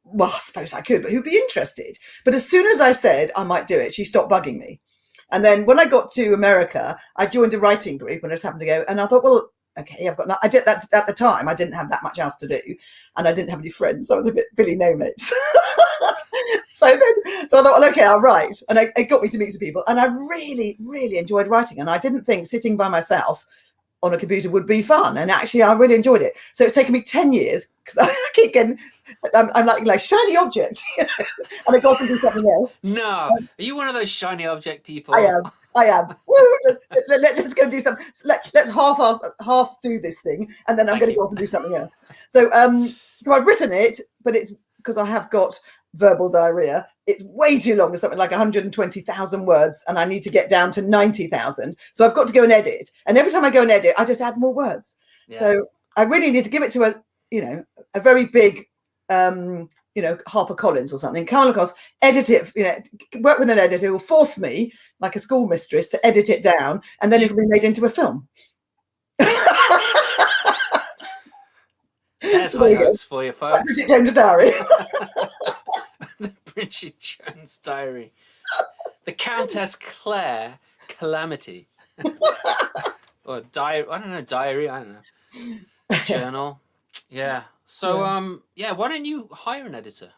"Well, I suppose I could, but who'd be interested?" But as soon as I said I might do it, she stopped bugging me. And then when I got to America, I joined a writing group when I just happened to go. And I thought, well, okay, I did that at the time. I didn't have that much else to do, and I didn't have any friends. I was a bit Billy No Mates. So I thought, well, okay, I'll write. And it got me to meet some people. And I really, really enjoyed writing. And I didn't think sitting by myself on a computer would be fun. And actually, I really enjoyed it. So it's taken me 10 years because I keep getting, I'm like shiny object, and I got to do something else. No, are you one of those shiny object people? I am. Woo, let's go and do something. Let's half do this thing, and then I'm going to go off and do something else. So I've written it, but it's because I have got verbal diarrhea. It's way too long. It's something like 120,000 words, and I need to get down to 90,000. So I've got to go and edit. And every time I go and edit, I just add more words. Yeah. So I really need to give it to a very big, HarperCollins or something. Carlos, edit it. Work with an editor who will force me, like a schoolmistress, to edit it down, and then it'll be made into a film. There's high hopes for you, folks. Bridget Jones' Diary. The Bridget Jones Diary. The Countess Claire Calamity. Or diary. I don't know. Diary. I don't know. Journal. Yeah. So, why don't you hire an editor?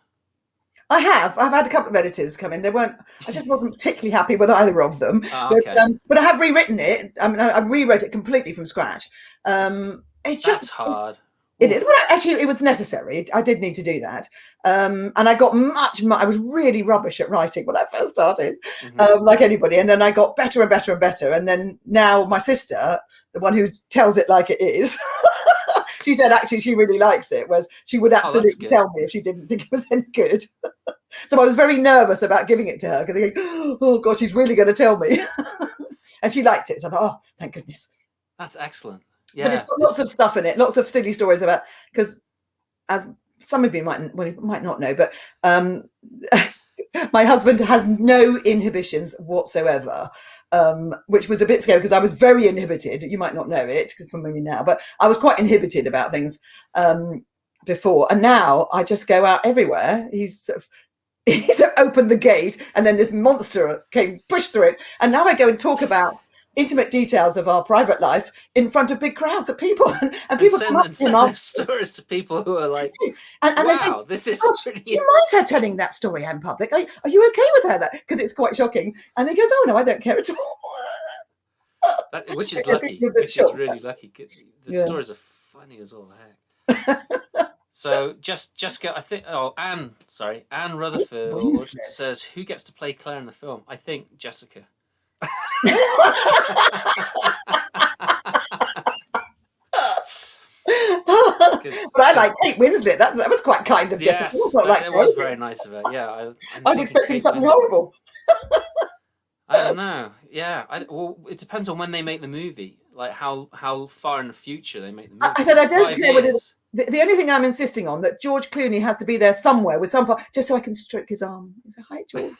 I have. I've had a couple of editors come in. I just wasn't particularly happy with either of them. Oh, okay. But I have rewritten it. I mean, I rewrote it completely from scratch. That's hard. It is. Well, actually, it was necessary. I did need to do that. And I got I was really rubbish at writing when I first started, like anybody. And then I got better and better and better. And then now my sister, the one who tells it like it is, she said actually she really likes it, whereas she would absolutely tell me if she didn't think it was any good. So I was very nervous about giving it to her because I go, oh God, she's really going to tell me. And she liked it. So I thought, oh, thank goodness. That's excellent. Yeah. But it's got lots of stuff in it, lots of silly stories about, because as some of you might not know, but my husband has no inhibitions whatsoever, which was a bit scary because I was very inhibited. You might not know it from me now, but I was quite inhibited about things before. And now I just go out everywhere. He's opened the gate and then this monster pushed through it. And now I go and talk about intimate details of our private life in front of big crowds of people, and people send their stories to people who are like, and wow, this is pretty... Do you mind her telling that story in public? Are you okay with her? Because it's quite shocking. And he goes, oh no, I don't care at all. Which is lucky. Which is really lucky. The stories are funny as all heck. So Jessica, I think. Oh, Anne Rutherford says, who gets to play Claire in the film? I think Jessica. But I like Kate Winslet. That was quite kind of Jessica. It was very nice of her. Yeah, I was expecting something horrible. I don't know. Yeah, well, it depends on when they make the movie, like how far in the future they make the movie. I said I don't care what it is. The only thing I'm insisting on that George Clooney has to be there somewhere with some part, just so I can stroke his arm. He's a hi, George.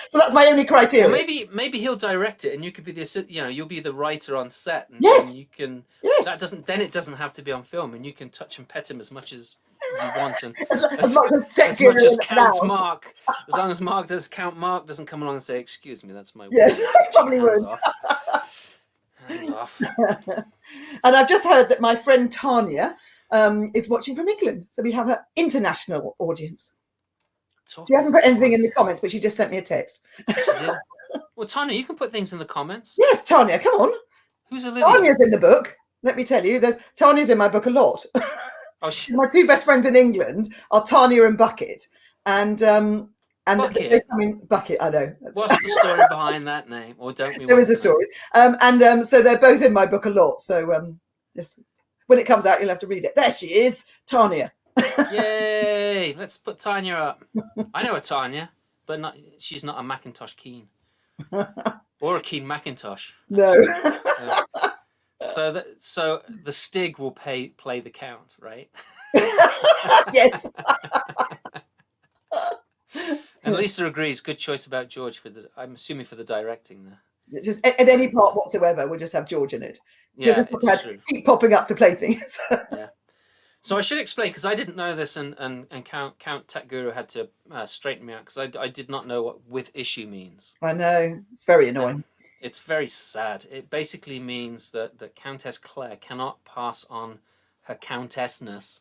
So that's my only criteria. Well, maybe he'll direct it, and you could be you'll be the writer on set, and, yes, and you can. Yes. It doesn't have to be on film, and you can touch and pet him as much as you want, and as much as Count Mark, as long as Count Mark doesn't come along and say, "Excuse me, that's my." Yes, probably would. Hands off. And I've just heard that my friend Tanya is watching from England, so we have an international audience. She hasn't put anything in the comments, but she just sent me a text. Well, Tanya, you can put things in the comments. Yes, Tanya, come on. Who's Olivia? Tanya's in the book. Let me tell you, Tanya's in my book a lot. Oh, my two best friends in England are Tanya and Bucket, and Bucket. they come in Bucket. I know. What's the story behind that name? Or don't we? There is a story, so they're both in my book a lot. So yes, when it comes out, you'll have to read it. There she is, Tanya. Yay! Let's put Tanya up. I know a Tanya, but she's not a Macintosh Keen or a Keen Macintosh. No. So the Stig will play the count, right? Yes. And Lisa agrees. Good choice about George I'm assuming for the directing there. Just at any part whatsoever, we'll just have George in it. Yeah, just it's true. Keep popping up to play things. Yeah. So I should explain, because I didn't know this, and Count Tech Guru had to straighten me out, because I did not know what with issue means. I know, it's very annoying. It's very sad. It basically means that Countess Claire cannot pass on her countessness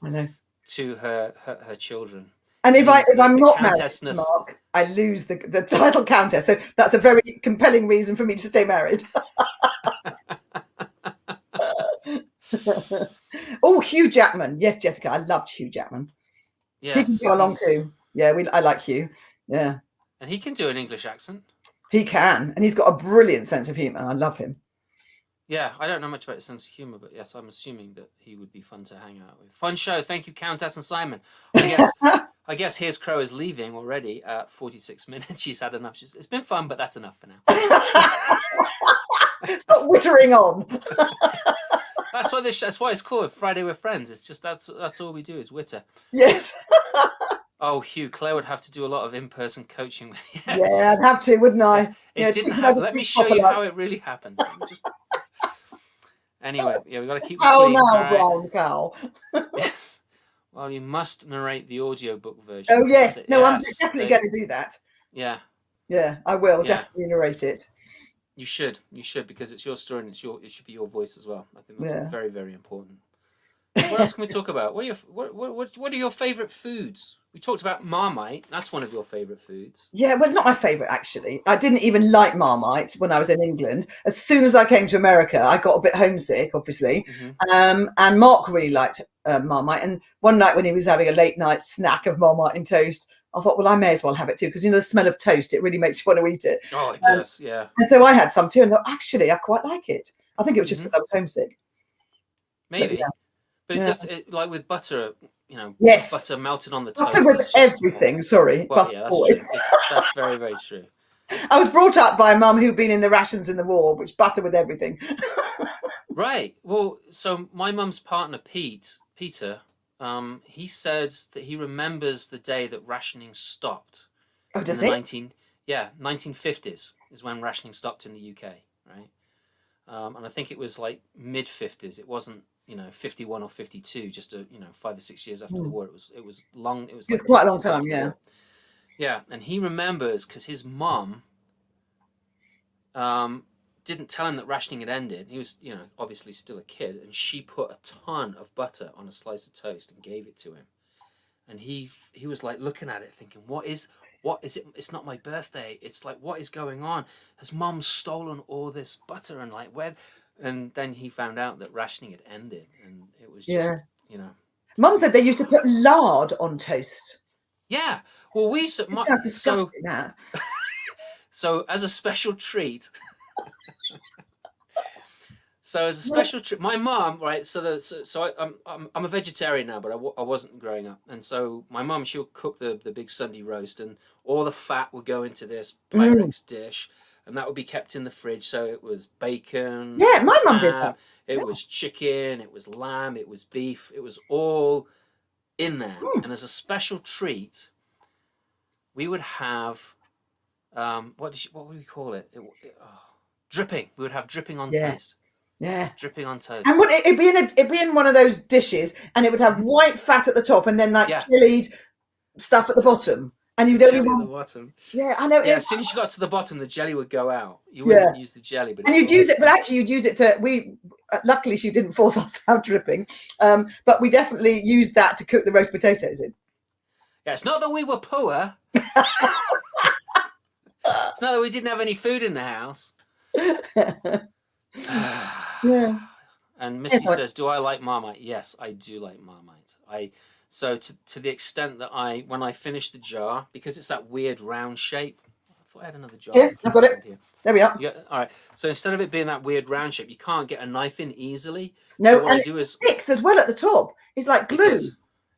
to her children. And if I'm not married, Mark, I lose the title countess. So that's a very compelling reason for me to stay married. Oh, Hugh Jackman. Yes, Jessica, I loved Hugh Jackman. Yes, he can go along too. Yeah, I like Hugh. Yeah. And he can do an English accent. He can. And he's got a brilliant sense of humour. I love him. Yeah, I don't know much about his sense of humour, but yes, I'm assuming that he would be fun to hang out with. Fun show. Thank you, Countess and Simon. I guess Here's Crow is leaving already at 46 minutes. She's had enough. It's been fun, but that's enough for now. Stop wittering on. That's why it's called Friday with Friends. It's just that's all we do is witter. Yes. Oh, Hugh, Claire would have to do a lot of in-person coaching with you. Yes. Yeah, I'd have to, wouldn't I? It didn't happen. Let me show you how it really happened. Anyway, yeah, we've got to keep this clean. Oh, now, right? brown cow. Yes. Well, you must narrate the audiobook version. Oh, yes. No, yes, I'm definitely going to do that. Yeah. Yeah, I will definitely narrate it. You should, because it's your story and it should be your voice as well. I think that's very, very important. What else can we talk about? What are your favourite foods? We talked about Marmite. That's one of your favourite foods. Yeah, well, not my favourite, actually. I didn't even like Marmite when I was in England. As soon as I came to America, I got a bit homesick, obviously. Mm-hmm. And Mark really liked Marmite. And one night when he was having a late night snack of Marmite and toast, I thought, well, I may as well have it too, because, the smell of toast, it really makes you want to eat it. Oh, it does, yeah. And so I had some too, and thought, actually, I quite like it. I think it was just because I was homesick. Maybe. But it just, like with butter, yes, butter melted on the toast. Butter with everything, sorry. Well, yeah, that's true. That's very, very true. I was brought up by a mum who'd been in the rations in the war, which butter with everything. Right. Well, so my mum's partner, Peter, he says that he remembers the day that rationing stopped. Oh, does he? 1950s is when rationing stopped in the UK, right? And I think it was like mid-50s. It wasn't, 51 or 52, just 5 or 6 years after the war. It was long. It was like quite a long time, yeah. Yeah, and he remembers because his mum didn't tell him that rationing had ended. He was, obviously still a kid, and she put a ton of butter on a slice of toast and gave it to him. And he was like looking at it, thinking, what is it? It's not my birthday. It's like, what is going on? Has Mum stolen all this butter? And like, where? And then he found out that rationing had ended, and it was just, Mum said they used to put lard on toast. Yeah. Well, sounds disgusting, that. So as a special treat. So as a special treat, my mom, right? So I'm a vegetarian now, but I wasn't growing up, and so my mom, she'll cook the big Sunday roast, and all the fat would go into this Pyrex dish, and that would be kept in the fridge. So it was bacon. Yeah, my mum did that. It was chicken. It was lamb. It was beef. It was all in there, and as a special treat, we would have what would we call it? Dripping. We would have dripping on toast. Yeah, dripping on toast. And it'd be in one of those dishes, and it would have white fat at the top, and then chilled stuff at the bottom. And you'd only at the bottom. Yeah, I know. Yeah, as soon as you got to the bottom, the jelly would go out. You wouldn't use the jelly, but you'd use it. But actually, you'd use it to. Luckily, she didn't force us to have dripping, but we definitely used that to cook the roast potatoes in. Yeah, it's not that we were poor. It's not that we didn't have any food in the house. Yeah. And Misty Anyway. says, "Do I like Marmite?" Yes, I do like Marmite. So to the extent that when I finish the jar, because it's that weird round shape. I thought I had another jar. Here, I've got it. Here. There we are. Yeah. All right. So instead of it being that weird round shape, you can't get a knife in easily. No, so what and I do is sticks as well at the top. It's like glue.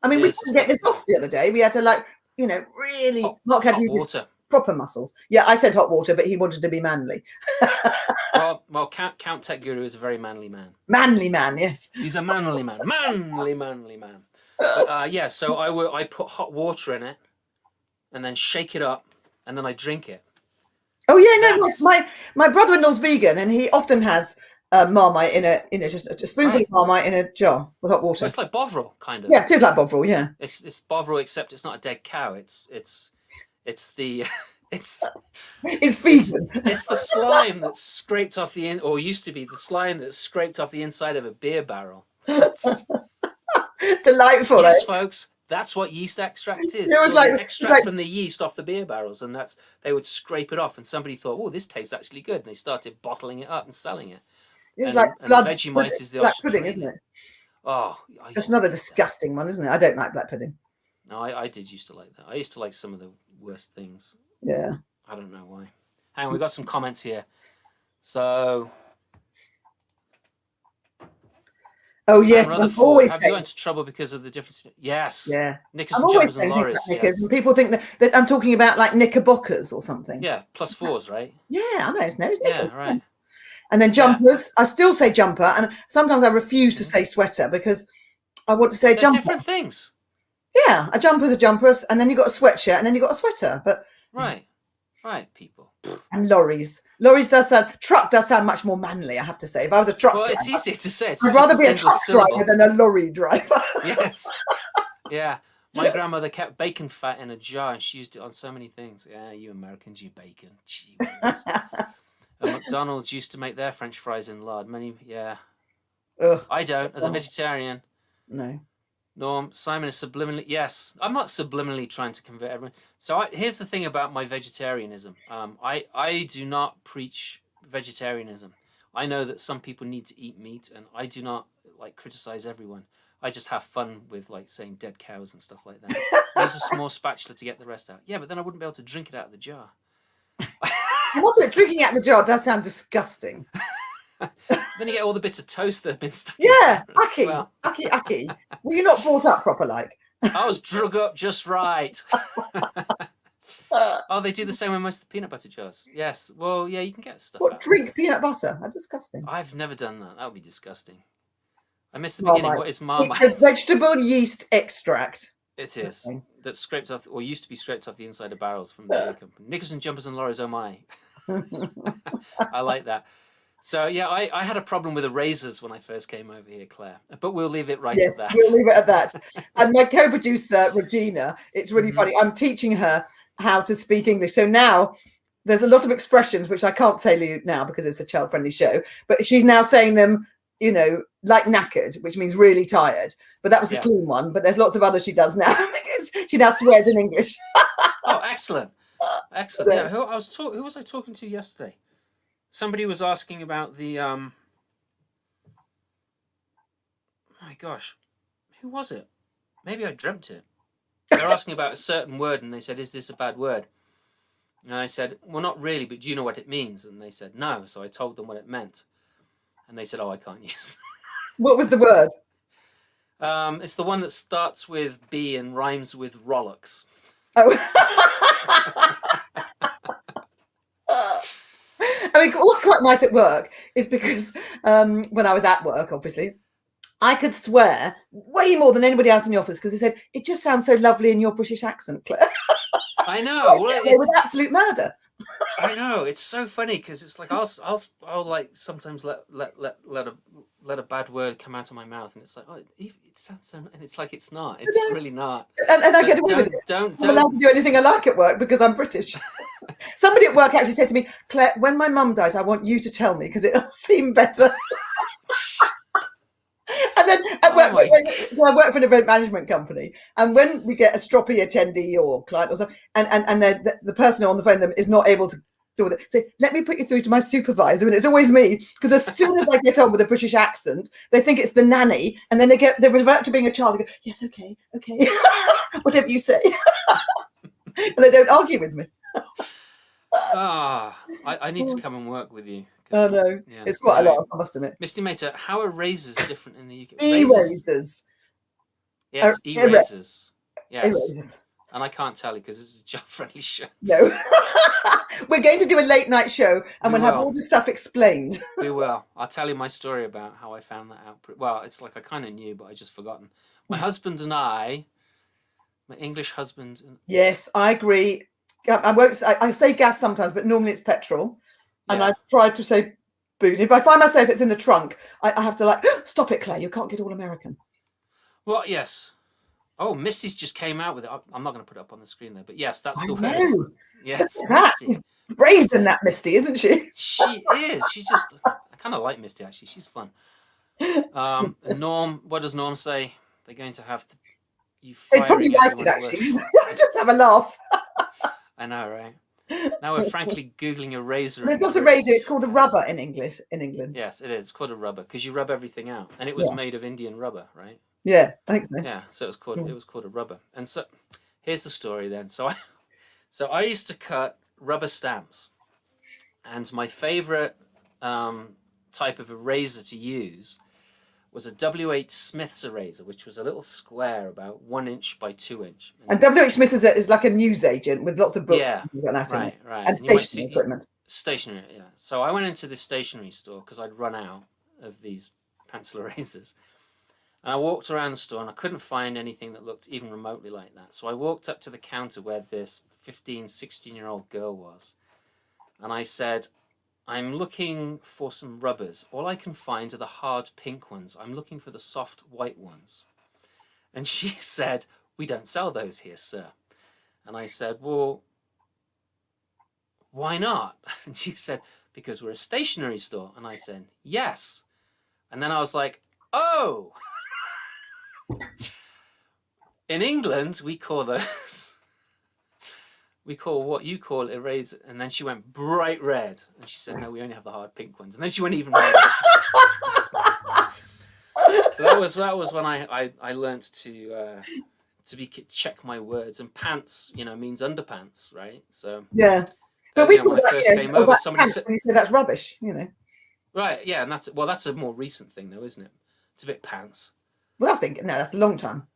I mean, we couldn't get this off the other day. We had to really. Mark had to use his proper muscles. Yeah, I said hot water, but he wanted to be manly. well, Count Tech Guru is a very manly man. Manly man, yes. He's a manly man. Manly man. But yeah, so I put hot water in it, and then shake it up, and then I drink it. Oh yeah, no, my brother-in-law's vegan, and he often has Marmite in just a spoonful of Marmite in a jar with hot water. Well, it's like Bovril, kind of. Yeah, it is like Bovril. Yeah, it's Bovril, except it's not a dead cow. It's the it's vegan. It's the slime that's scraped off or used to be the slime that's scraped off the inside of a beer barrel. Delightful. Yes, folks. That's what yeast extract is. It's the extract from the yeast off the beer barrels, and they would scrape it off. And somebody thought, "Oh, this tastes actually good," and they started bottling it up and selling it. It's like blood Vegemite is the black pudding, isn't it? Oh, it's not a disgusting one, isn't it? I don't like black pudding. No, I did used to like that. I used to like some of the worst things. Yeah. I don't know why. Hang on, we got some comments here. So. Oh yes, I'm always have you got into trouble because of the difference? Yes. Yeah. Knickers and jumpers and lorries. Yes. And people think that I'm talking about like knickerbockers or something. Yeah, +4s, right? Yeah, I know. It's knickers. Yeah, right. And then jumpers. I still say jumper, and sometimes I refuse to say sweater because I want to say jumper. Different things. Yeah, a jumper's a jumper, and then you got a sweatshirt, and then you got a sweater. But right, people. And lorries truck does sound much more manly, I have to say. If I was a truck driver, it's easier to say. I'd rather be a truck driver than a lorry driver. Yes. Yeah. My grandmother kept bacon fat in a jar, and she used it on so many things. Yeah, you Americans, you bacon. Gee whiz. McDonald's used to make their French fries in lard. Ugh. I don't, as a vegetarian. No. Norm, Simon is subliminally. Yes, I'm not subliminally trying to convert everyone. So here's the thing about my vegetarianism. I do not preach vegetarianism. I know that some people need to eat meat, and I do not criticize everyone. I just have fun with saying dead cows and stuff like that. Use a small spatula to get the rest out. Yeah, but then I wouldn't be able to drink it out of the jar. What's it? Drinking out of the jar does sound disgusting. Then you get all the bits of toast that have been stuck. Yeah, Aki. Well, you're not brought up proper, I was drug up just right. Oh, they do the same with most of the peanut butter jars. Yes. Well, yeah, you can get stuff. Drink peanut butter? That's disgusting. I've never done that. That would be disgusting. I missed the beginning. What is Marmite? It's a vegetable yeast extract. It is. Okay. That's scraped off, or used to be scraped off the inside of barrels from the beer company. Knickers and jumpers and lorries, oh my. I like that. So, yeah, I had a problem with erasers when I first came over here, Claire. But we'll leave it at that. Yes, we'll leave it at that. And my co-producer, Regina, it's really funny. I'm teaching her how to speak English. So now there's a lot of expressions, which I can't say now because it's a child-friendly show. But she's now saying them, like knackered, which means really tired. But that was the clean one. But there's lots of others she does now because she now swears in English. Oh, excellent. Excellent. Yeah, who was I talking to yesterday? Somebody was asking about the my gosh, who was it? Maybe I dreamt it. They were asking about a certain word, and they said, "Is this a bad word?" And I said, "Well, not really, but do you know what it means?" And they said, "No." So I told them what it meant, and they said, "Oh, I can't use that." What was the word? It's the one that starts with B and rhymes with Rollocks. Oh. I mean, what's quite nice at work is because when I was at work, obviously, I could swear way more than anybody else in the office because they said, "It just sounds so lovely in your British accent, Claire." I know. It was absolute murder. I know. It's so funny because it's like I'll like sometimes let a bad word come out of my mouth, and it's like, oh, it sounds so, and it's like it's not. It's really not. And I get away with it. I'm allowed to do anything I like at work because I'm British. Somebody at work actually said to me, "Claire, when my mum dies, I want you to tell me because it'll seem better." And then at work, I work for an event management company, and when we get a stroppy attendee or client or something, and the person on the phone is not able to door. Say, let me put you through to my supervisor, and it's always me, because as soon as I get on with a British accent, they think it's the nanny, and then they revert to being a child. They go, yes, okay, whatever you say, and they don't argue with me. I need to come and work with you. Oh no, yeah, it's quite a lot, I must admit. Misty Mater, how are razors different in the UK? Erasers. Yes, erasers. Yes. Erasers. And I can't tell you because it's a child-friendly show. No. We're going to do a late night show and we'll have all the stuff explained. We will. I'll tell you my story about how I found that out. Well, it's like I kind of knew, but I just forgotten. My husband and I, my English husband. Yes, I agree. I say gas sometimes, but normally it's petrol. And I tried to say booze. If I find myself it's in the trunk, I have to like, stop it, Claire. You can't get all American. Well, yes. Oh, Misty's just came out with it. I'm not going to put it up on the screen there, but yes, that's the way. Yes, Misty. Brazen, that Misty, isn't she? She is. I kind of like Misty, actually. She's fun. Norm, what does Norm say? They're going to have to... They probably like it, actually. Just have a laugh. I know, right? Now we're frankly Googling a razor. It's not a razor, it's called a rubber in English, in England. Yes, it is. It's called a rubber because you rub everything out. And it was made of Indian rubber, right? Yeah, I think so. Yeah, so it was called a rubber. And so here's the story then. So I used to cut rubber stamps. And my favorite type of eraser to use was a W.H. Smith's eraser, which was a little square about 1 inch by 2 inch. And W.H. Smith is like a newsagent with lots of books. Yeah, right. And stationery equipment. Stationery, yeah. So I went into this stationery store because I'd run out of these pencil erasers. And I walked around the store and I couldn't find anything that looked even remotely like that. So I walked up to the counter where this 15, 16-year-old girl was. And I said, I'm looking for some rubbers. All I can find are the hard pink ones. I'm looking for the soft white ones. And she said, we don't sell those here, sir. And I said, well, why not? And she said, because we're a stationery store. And I said, yes. And then I was like, oh. In England, we call those... We call what you call eraser. And then she went bright red. And she said, no, we only have the hard pink ones. And then she went even redder. So that was when I learned to check my words. And pants, means underpants, right? So yeah. But we when I first came over, somebody said that's rubbish, Right, yeah, and that's a more recent thing though, isn't it? It's a bit pants. Well, that's a long time.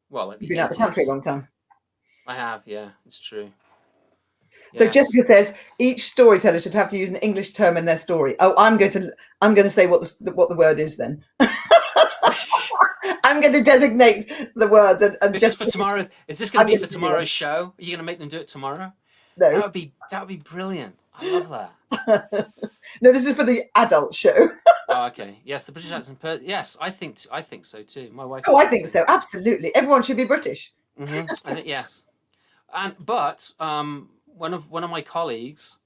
Well, you've been out of the country a long time. I have, yeah, it's true. So yes. Jessica says each storyteller should have to use an English term in their story. Oh, I'm going to say what the word is then. I'm going to designate the words and this is for tomorrow. Is this going to be for tomorrow's show? Are you going to make them do it tomorrow? No. That would be brilliant. I love that. No, this is for the adult show. Oh, okay. Yes, the British accent. Yes, I think so too. My wife. Oh, I think so. Absolutely, everyone should be British. Mm-hmm. I think yes. But one of my colleagues,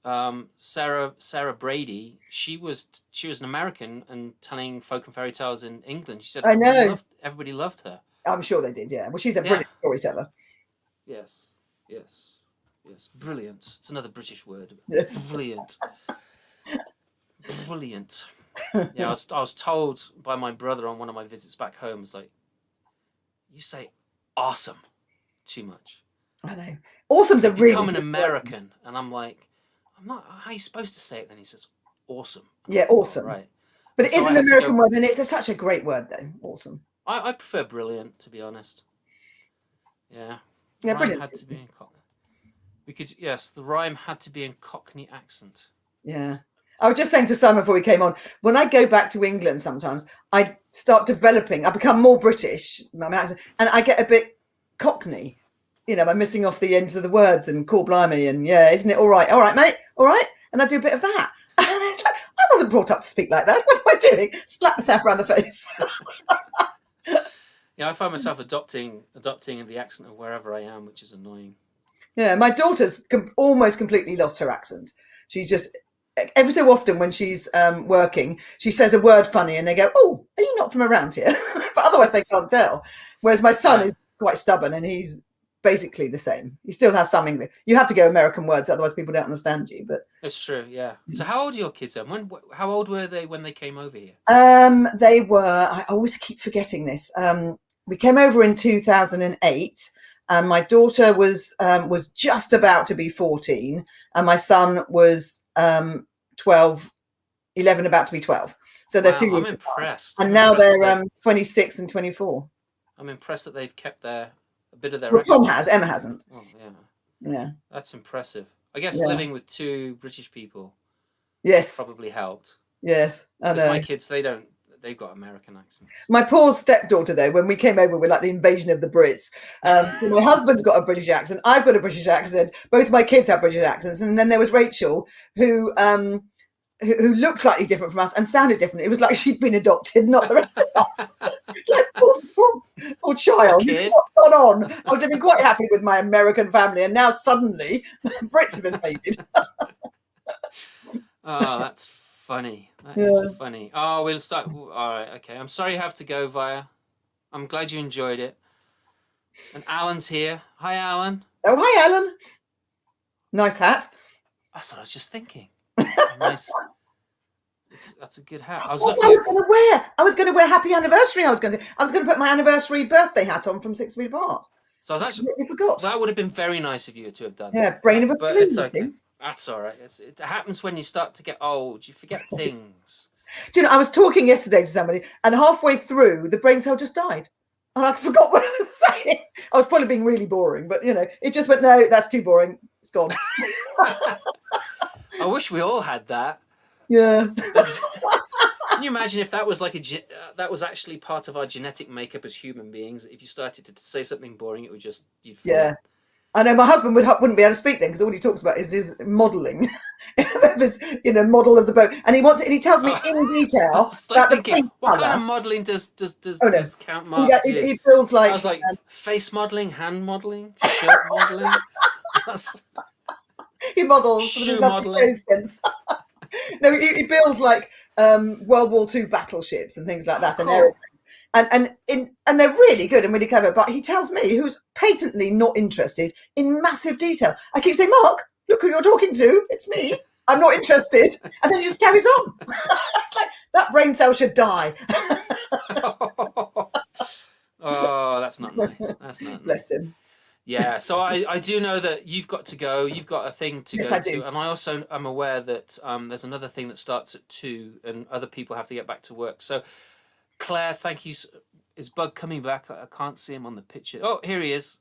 Sarah Brady, she was an American and telling folk and fairy tales in England. She said, I know everybody loved her. I'm sure they did. Yeah. Well, she's a brilliant storyteller. Yes. Brilliant. It's another British word. Yes. Brilliant. Brilliant. Yeah, I was told by my brother on one of my visits back home, it's like, you say awesome too much. I know. Awesome's a really become an American, word. And I'm like, I'm not. How are you supposed to say it? Then he says, awesome. Yeah, awesome. Right. But it is an American word, and it's such a great word, though. Awesome. I prefer brilliant, to be honest. Yeah. Yeah, brilliant. Had to be in the rhyme had to be in Cockney accent. Yeah. I was just saying to Simon before we came on, when I go back to England sometimes, I start developing, I become more British, my accent, and I get a bit Cockney. I'm missing off the ends of the words and call blimey and isn't it all right, mate, all right, and I do a bit of that. And it's like, I wasn't brought up to speak like that. What am I doing? Slap myself around the face. Yeah, I find myself adopting the accent of wherever I am, which is annoying. Yeah, my daughter's almost completely lost her accent. She's just every so often when she's working, she says a word funny and they go, "Oh, are you not from around here?" But otherwise they can't tell. Whereas my son is quite stubborn and he's basically the same. You still have some English. You have to go American words, otherwise people don't understand you. But it's true, yeah. So how old are your kids then? How old were they when they came over here? They were. I always keep forgetting this. We came over in 2008, and my daughter was just about to be 14, and my son was 12, 11, about to be 12. So they're 2 years. I'm impressed. And now they're 26 and 24. I'm impressed that they've kept a bit of their. Well, Tom has. Emma hasn't. Oh, yeah. Yeah. That's impressive. I guess living with two British people. Yes. Probably helped. Yes. I know. My kids, they've got American accents. My poor stepdaughter, though, when we came over, we're like the invasion of the Brits. My husband's got a British accent. I've got a British accent. Both my kids have British accents. And then there was Rachel, who looked slightly different from us and sounded different. It was like she'd been adopted, not the rest of us. Like, poor child. What's gone on? I would have been quite happy with my American family, and now suddenly the Brits have invaded. Oh, that's funny. That is funny. Oh, we'll start. All right, okay. I'm sorry you have to go, Via. I'm glad you enjoyed it. And Alan's here. Hi, Alan. Oh, hi, Alan. Nice hat. That's what I was just thinking. Nice. That's a good hat. I was going to wear happy anniversary. I was going to put my anniversary birthday hat on from 6 Feet Apart. So I was actually forgot. That would have been very nice of you to have done. Yeah, brain of a flea. It's okay. That's all right. It happens when you start to get old. You forget things. Do you know? I was talking yesterday to somebody, and halfway through, the brain cell just died, and I forgot what I was saying. I was probably being really boring, but it just went. No, that's too boring. It's gone. I wish we all had that. Yeah. Can you imagine if that was like that was actually part of our genetic makeup as human beings? If you started to say something boring, it would just I know my husband wouldn't be able to speak then, because all he talks about is his modelling, his model of the boat, and he tells me in detail about the paint what kind of modelling does Count Mark do? He feels like I was like face modelling, hand modelling, shirt modelling. He models shoe modelling. No, he builds like World War II battleships and things like that, and airplanes. And they're really good and really clever. But he tells me, who's patently not interested, in massive detail. I keep saying, Mark, look who you're talking to. It's me. I'm not interested. And then he just carries on. It's like, that brain cell should die. Oh, that's not nice. That's not nice. Bless him. Yeah, so I do know that you've got to go. You've got a thing to go to. And I also am aware that there's another thing that starts at 2 and other people have to get back to work. So, Claire, thank you. Is Bug coming back? I can't see him on the picture. Oh, here he is.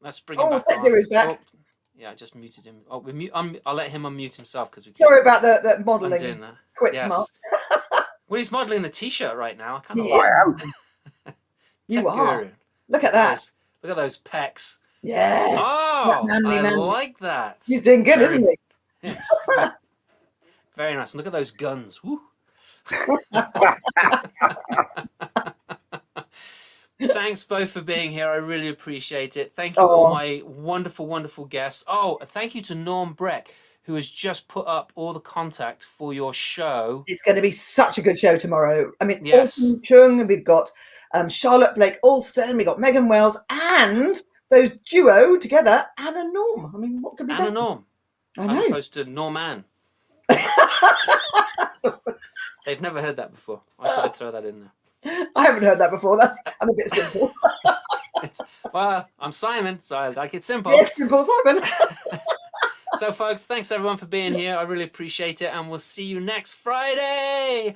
Let's bring him back on. There he's back. Oh, yeah, I just muted him. Oh, I'll let him unmute himself because we. Sorry about the modelling. I'm doing that. Quick, yes. Mark. Well, he's modelling the T-shirt right now. I kind of am. You are. Look at that. Look at those pecs. Yeah. Oh, I like that. He's doing good, isn't he? It's very nice. And look at those guns. Woo. Thanks both for being here. I really appreciate it. Thank you all my wonderful, wonderful guests. Oh, thank you to Norm Breck, who has just put up all the contact for your show. It's going to be such a good show tomorrow. I mean, yes. Alton Chung, we've got Charlotte Blake Alston, we've got Megan Wells, and those duo together, Anna Norm. I mean, what could be better? Anna Norm. As opposed to Norman. They've never heard that before. I thought I'd throw that in there. I haven't heard that before. I'm a bit simple. Well, I'm Simon, so I like it simple. Yes, simple Simon. So, folks, thanks everyone for being here. I really appreciate it, and we'll see you next Friday.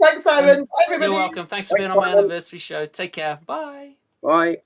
Thanks, Simon. Bye, everybody. You're welcome. Thanks for being on my anniversary show. Take care. Bye. Bye.